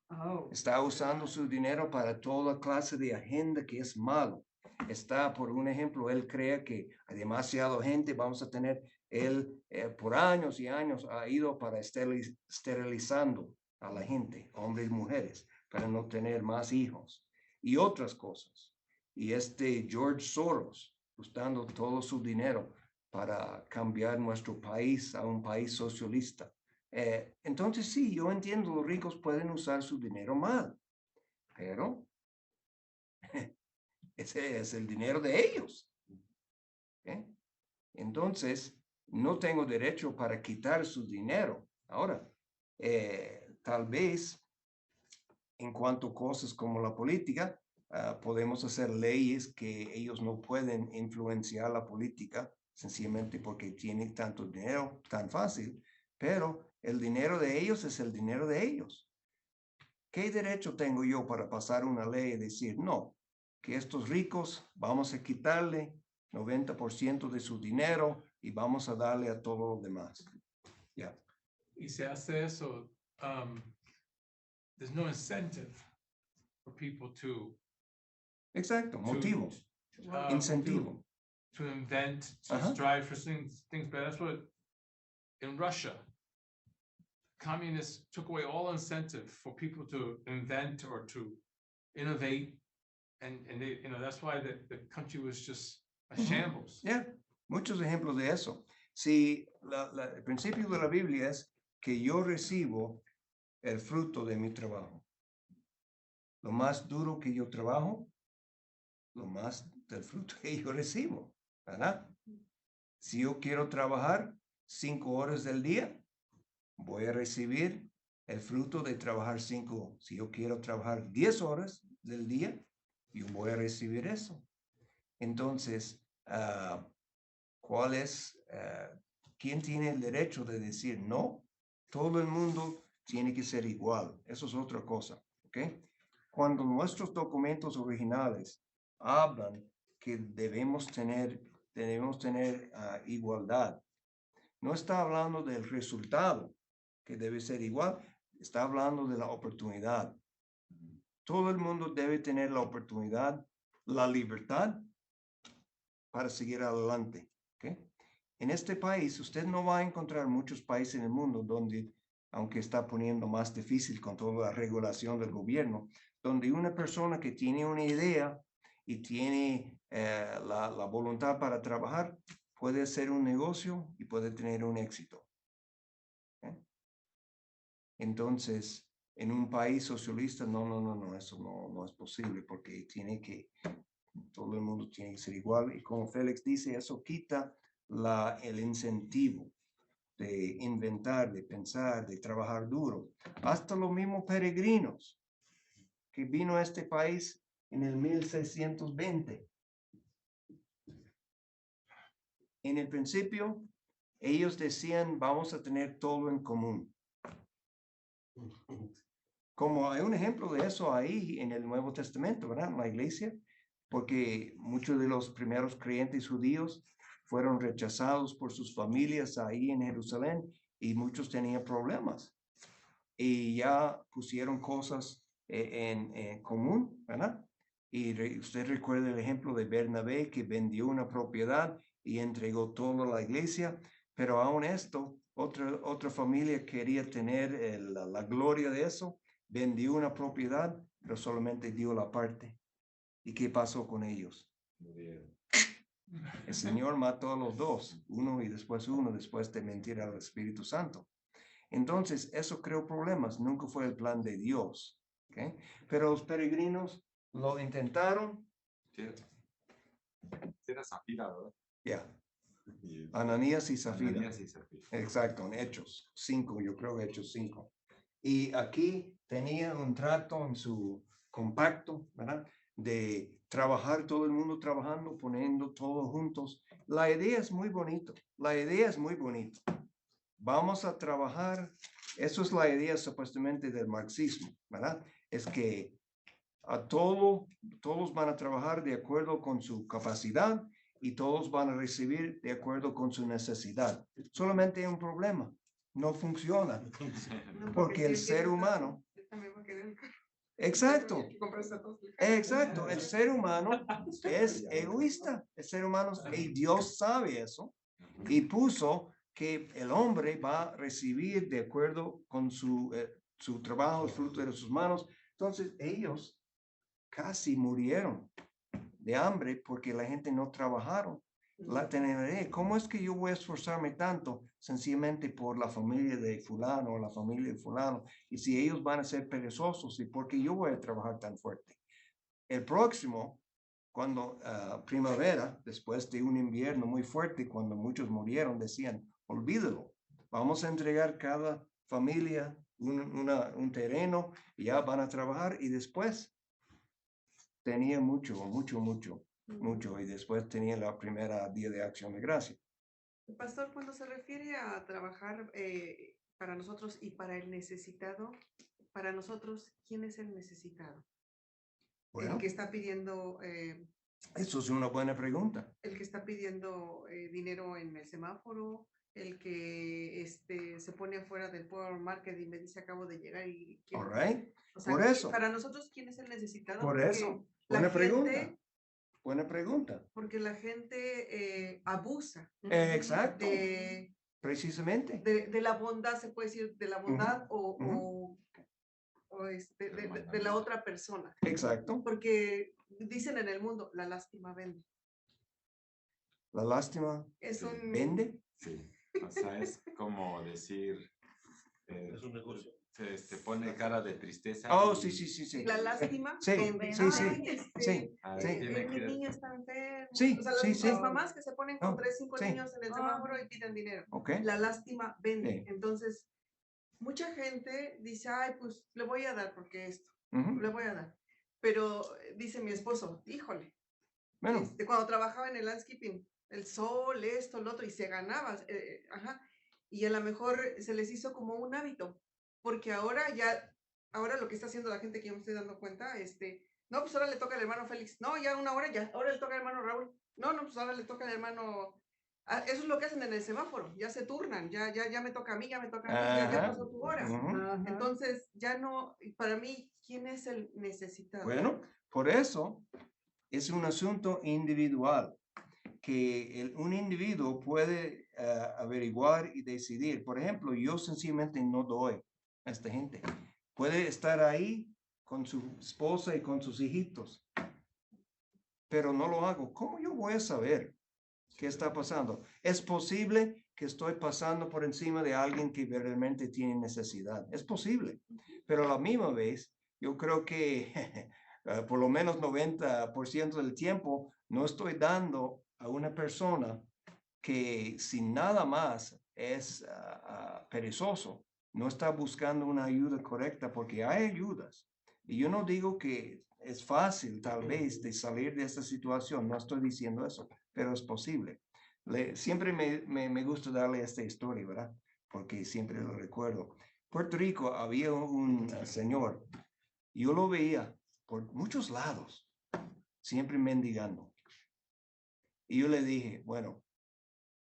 Oh, está usando su dinero para toda clase de agenda que es malo. Está, por un ejemplo, él cree que hay demasiada gente, vamos a tener, él por años y años ha ido para esterilizando a la gente, hombres y mujeres, para no tener más hijos y otras cosas. Y George Soros, usando todo su dinero para cambiar nuestro país a un país socialista. Entonces sí, yo entiendo, los ricos pueden usar su dinero mal, pero ese es el dinero de ellos. ¿Okay? Entonces, no tengo derecho para quitar su dinero. Ahora, tal vez en cuanto a cosas como la política, podemos hacer leyes que ellos no pueden influenciar la política sencillamente porque tienen tanto dinero, tan fácil, pero el dinero de ellos es el dinero de ellos. ¿Qué derecho tengo yo para pasar una ley y decir, no, que estos ricos vamos a quitarle 90% de su dinero y vamos a darle a todos los demás? Ya. y se hace eso, there's no incentive for people to Exacto, motivo, uh, incentivo. to invent, to Uh-huh. strive for things, but that's what in Russia, communists took away all incentive for people to invent or to innovate. And they, that's why the country was just a shambles. Yeah, muchos ejemplos de eso. Si el principio de la Biblia es que yo recibo el fruto de mi trabajo. Lo más duro que yo trabajo, lo más del fruto que yo recibo, ¿verdad? Si yo quiero trabajar 5 horas del día, voy a recibir el fruto de trabajar 5. Si yo quiero trabajar 10 horas del día, yo voy a recibir eso. Entonces, ¿cuál es? ¿Quién tiene el derecho de decir no? Todo el mundo tiene que ser igual. Eso es otra cosa, ¿ok? Cuando nuestros documentos originales hablan que debemos tener igualdad, no está hablando del resultado, que debe ser igual, está hablando de la oportunidad. Todo el mundo debe tener la oportunidad, la libertad para seguir adelante, ¿ok? En este país, usted no va a encontrar muchos países en el mundo donde, aunque está poniendo más difícil con toda la regulación del gobierno, donde una persona que tiene una idea y tiene la voluntad para trabajar, puede hacer un negocio y puede tener un éxito. ¿Okay? Entonces, en un país socialista, no, eso no es posible porque todo el mundo tiene que ser igual. Y como Félix dice, eso quita el incentivo de inventar, de pensar, de trabajar duro. Hasta los mismos peregrinos que vino a este país en el 1620. En el principio, ellos decían, vamos a tener todo en común. Como hay un ejemplo de eso ahí en el Nuevo Testamento, ¿verdad? En la iglesia, porque muchos de los primeros creyentes judíos fueron rechazados por sus familias ahí en Jerusalén y muchos tenían problemas. Y ya pusieron cosas en común, ¿verdad? Y usted recuerda el ejemplo de Bernabé que vendió una propiedad y entregó todo a la iglesia, pero aún esto, otra familia quería tener la gloria de eso, vendió una propiedad, pero solamente dio la parte. ¿Y qué pasó con ellos? El Señor mató a los dos, uno y después uno, después de mentir al Espíritu Santo. Entonces, eso creó problemas, nunca fue el plan de Dios. ¿Okay? Pero los peregrinos lo intentaron. Era Zafira, ¿verdad? Ya. Ananías y Zafira. Ananías y Zafira. Exacto, en Hechos 5, yo creo Hechos 5. Y aquí tenía un trato en su compacto, ¿verdad? De trabajar, todo el mundo trabajando, poniendo todos juntos. La idea es muy bonito, Vamos a trabajar, eso es la idea supuestamente del marxismo, ¿verdad? Es que todos van a trabajar de acuerdo con su capacidad y todos van a recibir de acuerdo con su necesidad. Solamente hay un problema, no funciona, porque el ser humano... Exacto, el ser humano es egoísta, y Dios sabe eso, y puso que el hombre va a recibir de acuerdo con su trabajo, el fruto de sus manos. Entonces ellos casi murieron de hambre porque la gente no trabajaron. ¿Cómo es que yo voy a esforzarme tanto sencillamente por la familia de fulano o la familia de fulano? Y si ellos van a ser perezosos, ¿y por qué yo voy a trabajar tan fuerte? El próximo, cuando primavera, después de un invierno muy fuerte, cuando muchos murieron, decían, olvídalo, vamos a entregar cada familia un terreno y ya van a trabajar, y después tenía mucho, y después tenía la primera día de acción de gracia. Pastor, cuando se refiere a trabajar para nosotros y para el necesitado, para nosotros, ¿quién es el necesitado? Bueno, el que está pidiendo... eso es una buena pregunta. El que está pidiendo dinero en el semáforo, el que se pone afuera del Power Market y me dice acabo de llegar y quiero. All right. O sea, Por eso. para nosotros, ¿quién es el necesitado? Por Porque eso. la Buena pregunta. gente, Buena pregunta. porque la gente abusa Exacto. de, Precisamente. de la bondad, se puede decir, de la bondad o de la otra persona. Exacto. Porque dicen en el mundo, la lástima vende. La lástima Es un, vende. Sí, o sea, es como decir, Es un negocio. te pone cara de tristeza. Oh, y- sí. la lástima Sí, vende. sí, sí, Ay, sí. Ah, Sí. tiene mi que- niño está enfermo. Sí, O sea, sí, sí. las mamás que se ponen con Oh, 3, 5 sí. niños en el semáforo y piden dinero. Ok. La lástima vende. Sí. Entonces, mucha gente dice, ay, pues le voy a dar porque esto, Ujú. le voy a dar. Pero dice mi esposo, híjole, Bueno, cuando trabajaba en el landscaping, el sol, esto, lo otro, y se ganaba, y a lo mejor se les hizo como un hábito, porque ahora lo que está haciendo la gente que yo me estoy dando cuenta, no, pues ahora le toca al hermano Félix, no, ya una hora, ya, ahora le toca al hermano Raúl, no, pues ahora le toca al hermano, eso es lo que hacen en el semáforo, ya se turnan, ya me toca a mí, ya Ajá. pasó tu hora. Ujú. Entonces, ya no, para mí, ¿quién es el necesitado? Bueno, por eso es un asunto individual que un individuo puede averiguar y decidir. Por ejemplo, yo sencillamente no doy a esta gente. Puede estar ahí con su esposa y con sus hijitos, pero no lo hago. ¿Cómo yo voy a saber qué está pasando? Es posible que estoy pasando por encima de alguien que realmente tiene necesidad. Es posible, pero a la misma vez, yo creo que por lo menos 90% del tiempo no estoy dando a una persona que sin nada más es perezoso, no está buscando una ayuda correcta porque hay ayudas. Y yo no digo que es fácil tal vez de salir de esta situación, no estoy diciendo eso, pero es posible. Siempre me gusta darle esta historia, ¿verdad? Porque siempre lo recuerdo. Puerto Rico había un señor, yo lo veía por muchos lados, siempre mendigando. Y yo le dije, bueno,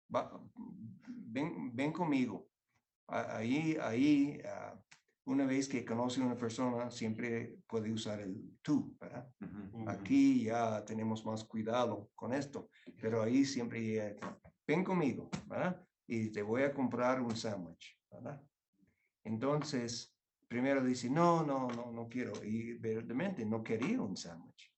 ven conmigo. Ahí, una vez que conoce a una persona, siempre puede usar el tú, ¿verdad? Ujú. Aquí ya tenemos más cuidado con esto, pero ahí siempre, ven conmigo, ¿verdad? Y te voy a comprar un sándwich, ¿verdad? Entonces, primero dice, no quiero. Y verdaderamente no quería un sándwich,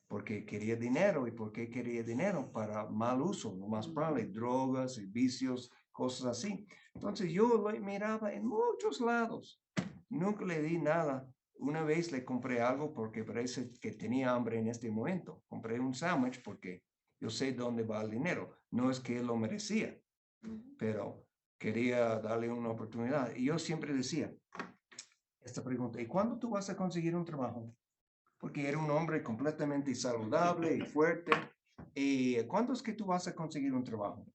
porque quería dinero. ¿Y por qué quería dinero? Para mal uso, lo más probable, drogas y vicios, cosas así. Entonces yo lo miraba en muchos lados. Nunca le di nada. Una vez le compré algo porque parece que tenía hambre en este momento. Compré un sándwich porque yo sé dónde va el dinero. No es que él lo merecía, pero quería darle una oportunidad. Y yo siempre decía esta pregunta, ¿y cuándo tú vas a conseguir un trabajo? Porque era un hombre completamente saludable y fuerte. ¿Y cuándo es que tú vas a conseguir un trabajo?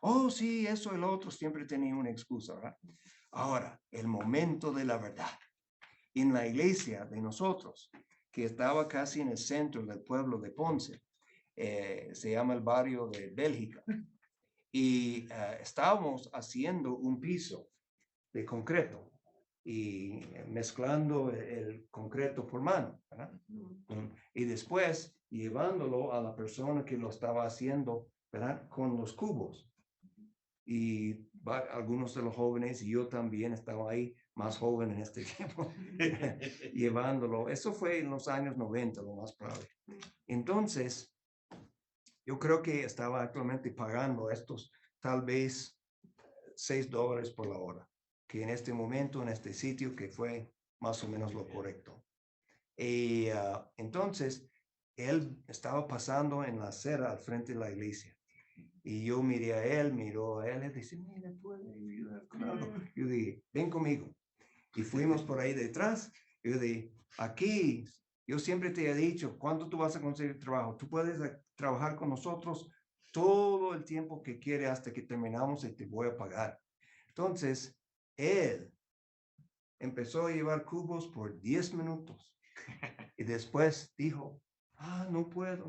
Oh, sí, eso y lo otro, siempre tenía una excusa, ¿verdad? Ahora, el momento de la verdad. En la iglesia de nosotros, que estaba casi en el centro del pueblo de Ponce, se llama el barrio de Bélgica, y estábamos haciendo un piso de concreto y mezclando el concreto por mano, ¿verdad? Y después llevándolo a la persona que lo estaba haciendo, ¿verdad? Con los cubos. Y algunos de los jóvenes, y yo también estaba ahí, más joven en este tiempo, llevándolo. Eso fue en los años 90, lo más probable. Entonces, yo creo que estaba actualmente pagando estos tal vez $6 por la hora, que en este momento, en este sitio, que fue más o menos lo correcto. Y entonces, él estaba pasando en la acera al frente de la iglesia. Y yo miré a él, miró a él, y dice, mira, ¿puede ayudar con algo? Yo dije, ven conmigo. Y fuimos por ahí detrás. Yo dije, aquí, yo siempre te he dicho, ¿cuándo tú vas a conseguir trabajo? Tú puedes trabajar con nosotros todo el tiempo que quieras hasta que terminamos y te voy a pagar. Entonces, él empezó a llevar cubos por 10 minutos. Y después dijo, no puedo.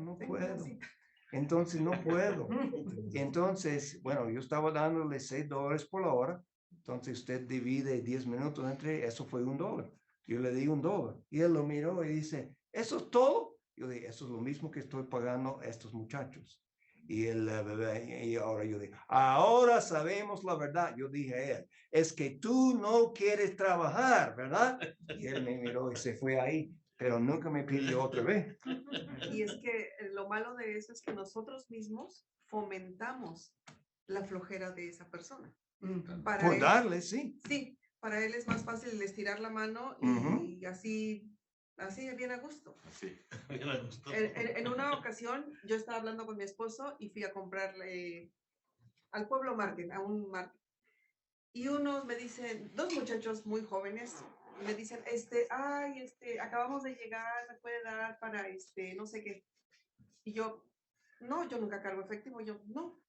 Entonces no puedo. Entonces, bueno, yo estaba dándole $6 por la hora. Entonces usted divide 10 minutos entre, eso fue $1. Yo le di $1 y él lo miró y dice, ¿eso es todo? Yo dije, eso es lo mismo que estoy pagando a estos muchachos. Y y ahora yo dije, ahora sabemos la verdad. Yo dije a él, es que tú no quieres trabajar, ¿verdad? Y él me miró y se fue ahí, pero nunca me pidió otra vez. Y es que lo malo de eso es que nosotros mismos fomentamos la flojera de esa persona. Para Por él, darle, sí. sí, para él es más fácil el estirar la mano Ujú. y así bien a gusto. Sí. Bien a gusto. En una ocasión yo estaba hablando con mi esposo y fui a comprarle al Pueblo Market, a un market. Y unos me dicen, dos muchachos muy jóvenes, me dicen, acabamos de llegar, ¿me puede dar para no sé qué? Y yo, no, yo nunca cargo efectivo, yo, no.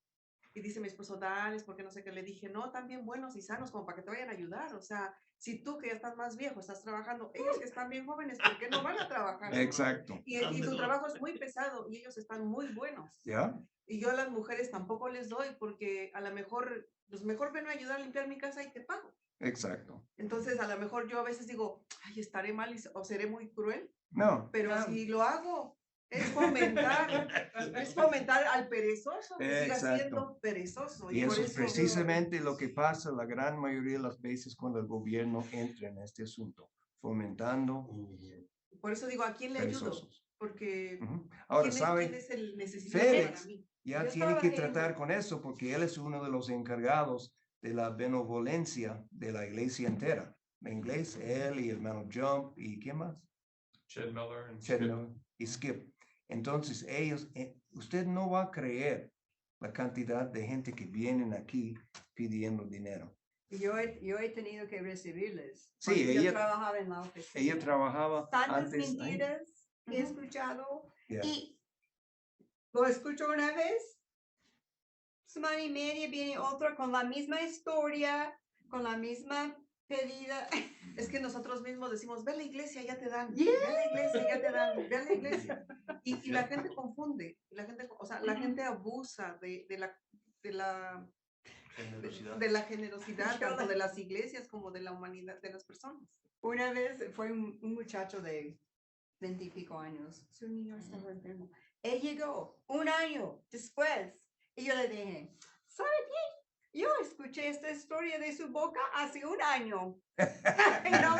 Y dice mi esposo, dales, porque no sé qué. Le dije, no, también buenos y sanos, como para que te vayan a ayudar. O sea, si tú que ya estás más viejo estás trabajando, ellos que están bien jóvenes, ¿por qué no van a trabajar? Exacto. Y tu trabajo es muy pesado y ellos están muy buenos. ¿Ya? Y yo a las mujeres tampoco les doy porque a lo mejor, pues mejor ven a ayudar a limpiar mi casa y te pago. Exacto. Entonces a lo mejor yo a veces digo, ay, estaré mal o seré muy cruel, No. pero si lo hago, es fomentar al perezoso, que siga Exacto. siendo perezoso. Y por eso es precisamente lo que pasa la gran mayoría de las veces cuando el gobierno entra en este asunto, fomentando Por eso digo, ¿a quién le ayudo? perezosos. Porque Ujú. Ahora, ¿quién ¿sabe? es el necesitado para FedEx mí? ya Yo tiene estaba que viendo. tratar con eso porque él es uno de los encargados de la benevolencia de la iglesia entera. En inglés, él y el hermano Jump y ¿quién más? Chet Miller and Chet Skip. Miller y Skip. Entonces ellos, usted no va a creer la cantidad de gente que vienen aquí pidiendo dinero. Yo he tenido que recibirles. Sí, Cuando yo ella- trabajaba en la oficina. Ella trabajaba Tantas antes. ahí. mentiras que he Ujú. escuchado Yeah. y lo escucho una vez, semana y media viene otra con la misma historia, con la misma pedida. Es que nosotros mismos decimos, ve a la iglesia, ya te dan. Yeah. Ve a la iglesia, ya te dan. Ve a la iglesia. Y la gente confunde. La gente abusa de la generosidad, tanto de las iglesias como de la humanidad de las personas. Una vez fue un muchacho de 20 y pico años, su niño estaba enfermo. Él llegó un año después y yo le dije, ¿sabe qué? Yo escuché esta historia de su boca hace un año. No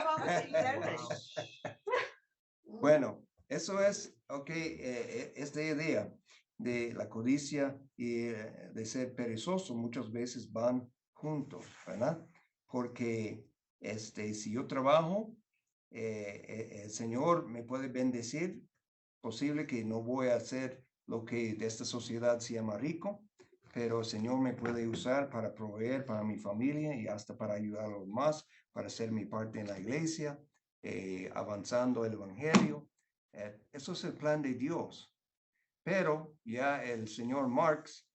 vamos a ayudarle. Bueno, eso es, esta idea de la codicia y de ser perezoso muchas veces van juntos, ¿verdad? Porque si yo trabajo, el Señor me puede bendecir, posible que no voy a hacer lo que de esta sociedad se llama rico, pero el Señor me puede usar para proveer para mi familia y hasta para ayudar a los más, para hacer mi parte en la iglesia, avanzando el evangelio. Eso es el plan de Dios. Pero ya el señor Marx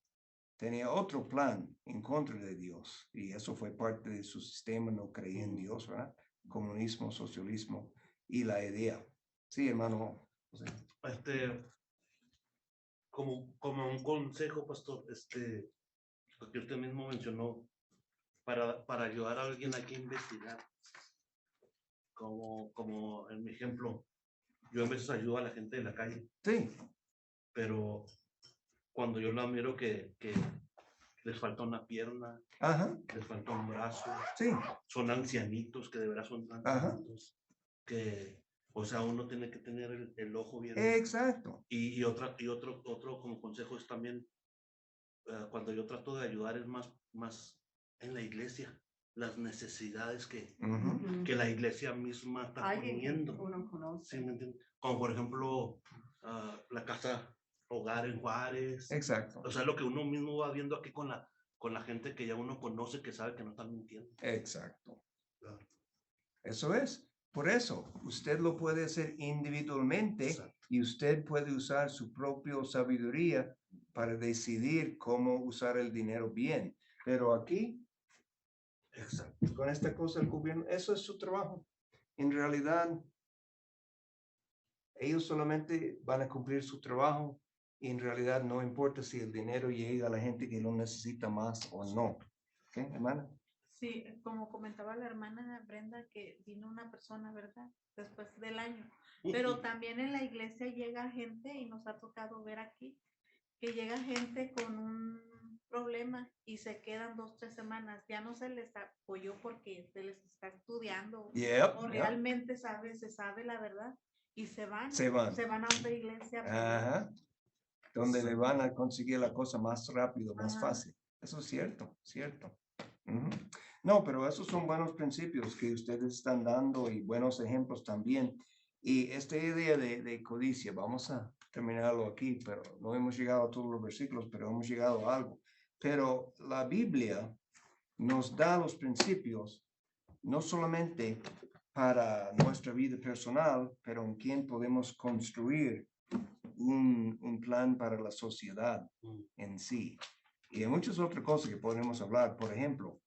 tenía otro plan en contra de Dios y eso fue parte de su sistema, no creía en Dios, ¿verdad? Comunismo, socialismo y la idea. Sí, hermano. José. Como un consejo, pastor, lo que usted mismo mencionó, para ayudar a alguien hay que investigar. Como en mi ejemplo, yo a veces ayudo a la gente de la calle, Sí, pero cuando yo la miro que les falta una pierna, ajá, les falta un brazo, sí, son ancianitos que de verdad son ancianitos, que, o sea, uno tiene que tener el ojo bien. exacto. Y otro como consejo es también, cuando yo trato de ayudar es más en la iglesia, las necesidades que la iglesia misma está Alguien que poniendo. uno conoce. ¿Sí me entiende? Como por ejemplo, la casa hogar en Juárez. Exacto. O sea, lo que uno mismo va viendo aquí con la gente que ya uno conoce, que sabe que no están mintiendo. Exacto. Claro. Eso es. Por eso, usted lo puede hacer individualmente. Exacto. Y usted puede usar su propia sabiduría para decidir cómo usar el dinero bien. Pero aquí, Exacto. con esta cosa el gobierno, eso es su trabajo. En realidad, ellos solamente van a cumplir su trabajo y en realidad no importa si el dinero llega a la gente que lo necesita más o no. ¿Ok, hermana? Sí, como comentaba la hermana Brenda, que vino una persona, ¿verdad? Después del año. Pero también en la iglesia llega gente, y nos ha tocado ver aquí, que llega gente con un problema y se quedan 2, 3 semanas. Ya no se les apoyó porque se les está estudiando. O realmente se sabe la verdad. Y se van. Se van. Se van a otra iglesia. Ajá. Donde le van a conseguir la cosa más rápido, más Ajá. fácil. Eso es cierto, cierto. Ujú. No, pero esos son buenos principios que ustedes están dando y buenos ejemplos también. Y esta idea de codicia, vamos a terminarlo aquí, pero no hemos llegado a todos los versículos, pero hemos llegado a algo. Pero la Biblia nos da los principios, no solamente para nuestra vida personal, pero en quién podemos construir un plan para la sociedad en sí. Y hay muchas otras cosas que podemos hablar. Por ejemplo,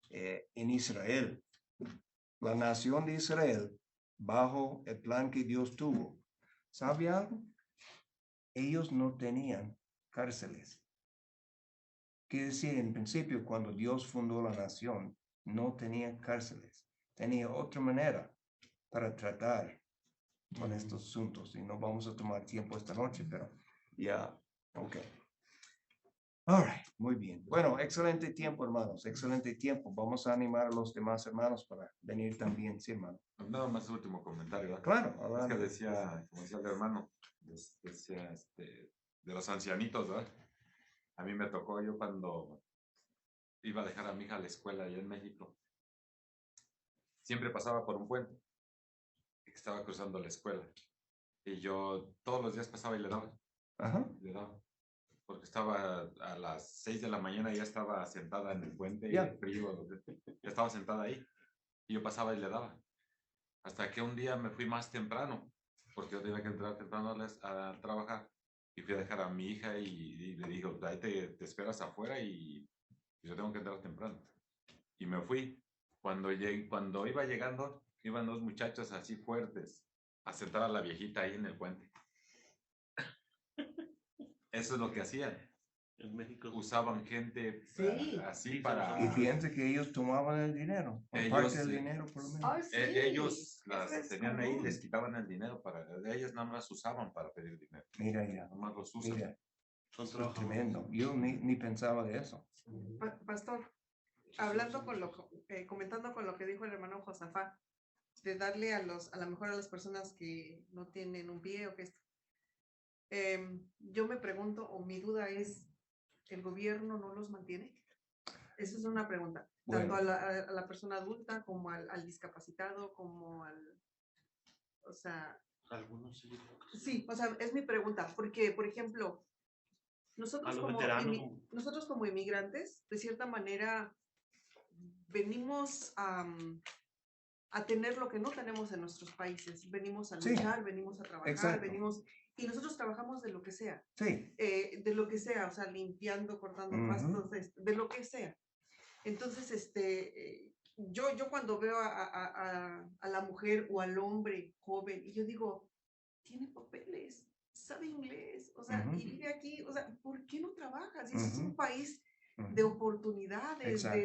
en Israel, la nación de Israel, bajo el plan que Dios tuvo, ¿sabe algo? Ellos no tenían cárceles. Quiere decir, en principio, cuando Dios fundó la nación, no tenía cárceles. Tenía otra manera para tratar con estos asuntos. Y no vamos a tomar tiempo esta noche, pero ya, ok. All right, muy bien. Bueno, excelente tiempo, hermanos. Excelente tiempo. Vamos a animar a los demás hermanos para venir también, sí, hermano. Nada más último comentario, ¿verdad? Claro, Es que adelante. decía, como decía el hermano, decía de los ancianitos, ¿verdad? A mí me tocó, yo cuando iba a dejar a mi hija a la escuela allá en México, siempre pasaba por un puente que estaba cruzando la escuela. Y yo todos los días pasaba y le daba. Ajá. Le daba. Porque estaba a las 6 de la mañana, ya estaba sentada en el puente y Ya. el frío, ya estaba sentada ahí. Y yo pasaba y le daba. Hasta que un día me fui más temprano, porque yo tenía que entrar temprano a trabajar. Y fui a dejar a mi hija y le digo, ahí te esperas afuera y yo tengo que entrar temprano. Y me fui. Cuando iba llegando, iban dos muchachos así fuertes a sentar a la viejita ahí en el puente. Eso es lo que hacían. En México. Usaban gente Sí. así Sí, para... Y piensa que ellos tomaban el dinero, o Ellos, parte del dinero por lo menos. Oh, sí. ellos Eso las es tenían ahí y común. les quitaban el dinero para... Ellas nada más usaban para pedir dinero. Mira ya, Nada más los usan. mira, Son eso es trabajadores. tremendo. Yo ni pensaba de eso. Pastor, hablando con comentando con lo que dijo el hermano Josafá, de darle a lo mejor a las personas que no tienen un pie o que esto. Yo me pregunto, o mi duda es, ¿el gobierno no los mantiene? Esa es una pregunta, tanto Bueno. a la persona adulta como al discapacitado, como o sea, Algunos sí. sí, o sea, es mi pregunta, porque, por ejemplo, A nosotros los como, veteranos. nosotros como inmigrantes, de cierta manera, venimos a tener lo que no tenemos en nuestros países. Venimos a Sí. luchar, venimos a trabajar, Exacto. y nosotros trabajamos de lo que sea. Sí. De lo que sea, o sea, limpiando, cortando Ujú. pastos, de lo que sea. Entonces, yo cuando veo a la mujer o al hombre joven, y yo digo, tiene papeles, sabe inglés, o sea, Ujú. y vive aquí, o sea, ¿por qué no trabaja? Si es un Ujú. país Ujú. de oportunidades, Exacto.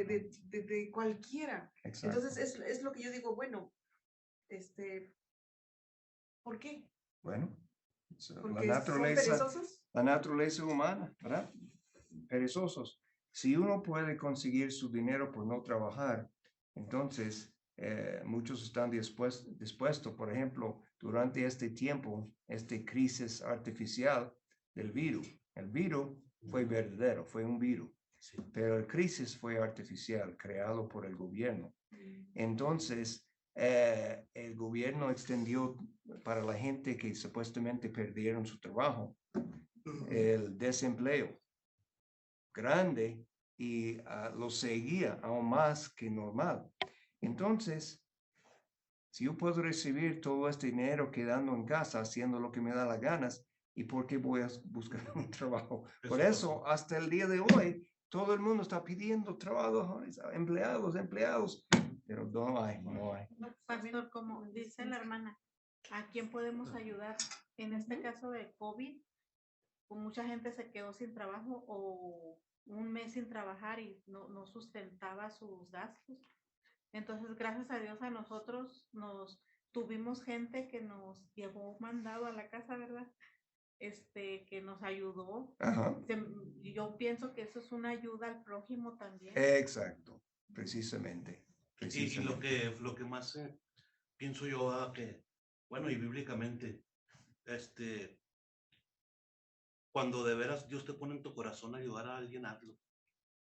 de cualquiera. Exacto. Entonces, es lo que yo digo, bueno, ¿por qué? Bueno, la Porque son naturaleza, perezosos. la naturaleza humana, ¿verdad? Perezosos. Si uno puede conseguir su dinero por no trabajar, entonces muchos están dispuestos, por ejemplo, durante este tiempo, esta crisis artificial del virus. El virus fue verdadero, fue un virus, Sí. pero el crisis fue artificial, creado por el gobierno. Entonces, el gobierno extendió para la gente que supuestamente perdieron su trabajo, el desempleo grande y lo seguía aún más que normal. Entonces, si yo puedo recibir todo este dinero quedando en casa, haciendo lo que me da las ganas, ¿y por qué voy a buscar un trabajo? Por eso, hasta el día de hoy, todo el mundo está pidiendo trabajadores, empleados, pero no hay. No, pastor, como dice la hermana, ¿A quién podemos ayudar? En este caso de COVID, pues mucha gente se quedó sin trabajo o un mes sin trabajar y no sustentaba sus gastos. Entonces, gracias a Dios a nosotros nos tuvimos gente que nos llevó mandado a la casa, ¿verdad? Que nos ayudó. Ajá. Yo pienso que eso es una ayuda al prójimo también. Exacto, precisamente. Y lo que más pienso yo que, bueno, y bíblicamente, cuando de veras Dios te pone en tu corazón ayudar a alguien, hazlo.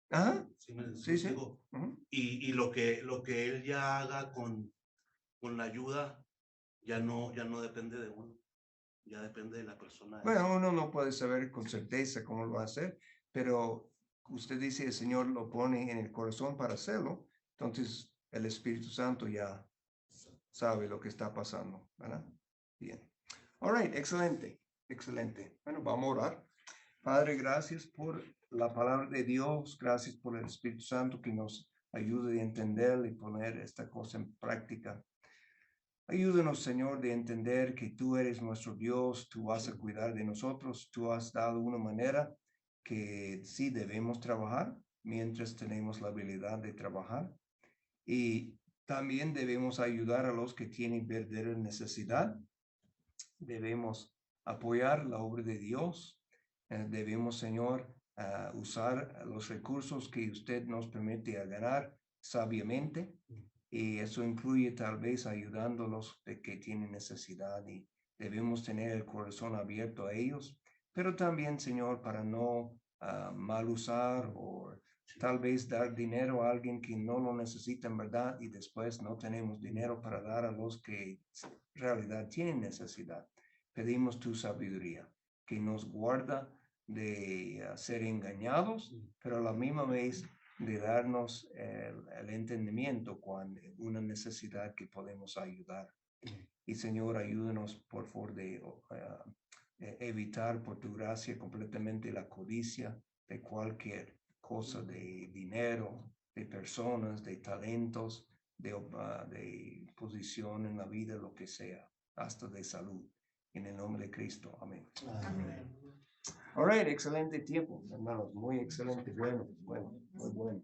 Ajá. Sí. Sí. Y lo que Él ya haga con la ayuda, ya no depende de uno, ya depende de la persona. Bueno, uno no puede saber con certeza cómo lo va a hacer, pero usted dice el Señor lo pone en el corazón para hacerlo, entonces el Espíritu Santo ya sabe lo que está pasando, ¿verdad? Bien. All right, excelente. Bueno, vamos a orar. Padre, gracias por la palabra de Dios, gracias por el Espíritu Santo que nos ayude a entender y poner esta cosa en práctica. Ayúdanos, Señor, de entender que tú eres nuestro Dios, tú vas a cuidar de nosotros, tú has dado una manera que sí debemos trabajar mientras tenemos la habilidad de trabajar. Y también debemos ayudar a los que tienen verdadera necesidad. Debemos apoyar la obra de Dios. Debemos, Señor, usar los recursos que usted nos permite a ganar sabiamente. Y eso incluye tal vez ayudando a los que tienen necesidad y debemos tener el corazón abierto a ellos, pero también, Señor, para no mal usar o tal vez dar dinero a alguien que no lo necesita en verdad y después no tenemos dinero para dar a los que en realidad tienen necesidad. Pedimos tu sabiduría, que nos guarda de ser engañados, pero a la misma vez de darnos el entendimiento cuando una necesidad que podemos ayudar. Y Señor, ayúdanos por favor de evitar por tu gracia completamente la codicia de cualquier cosa, de dinero, de personas, de talentos, de posición en la vida, lo que sea, hasta de salud. En el nombre de Cristo. Amén. Amén. All right, excelente tiempo, hermanos. Muy excelente. Bueno, muy bueno.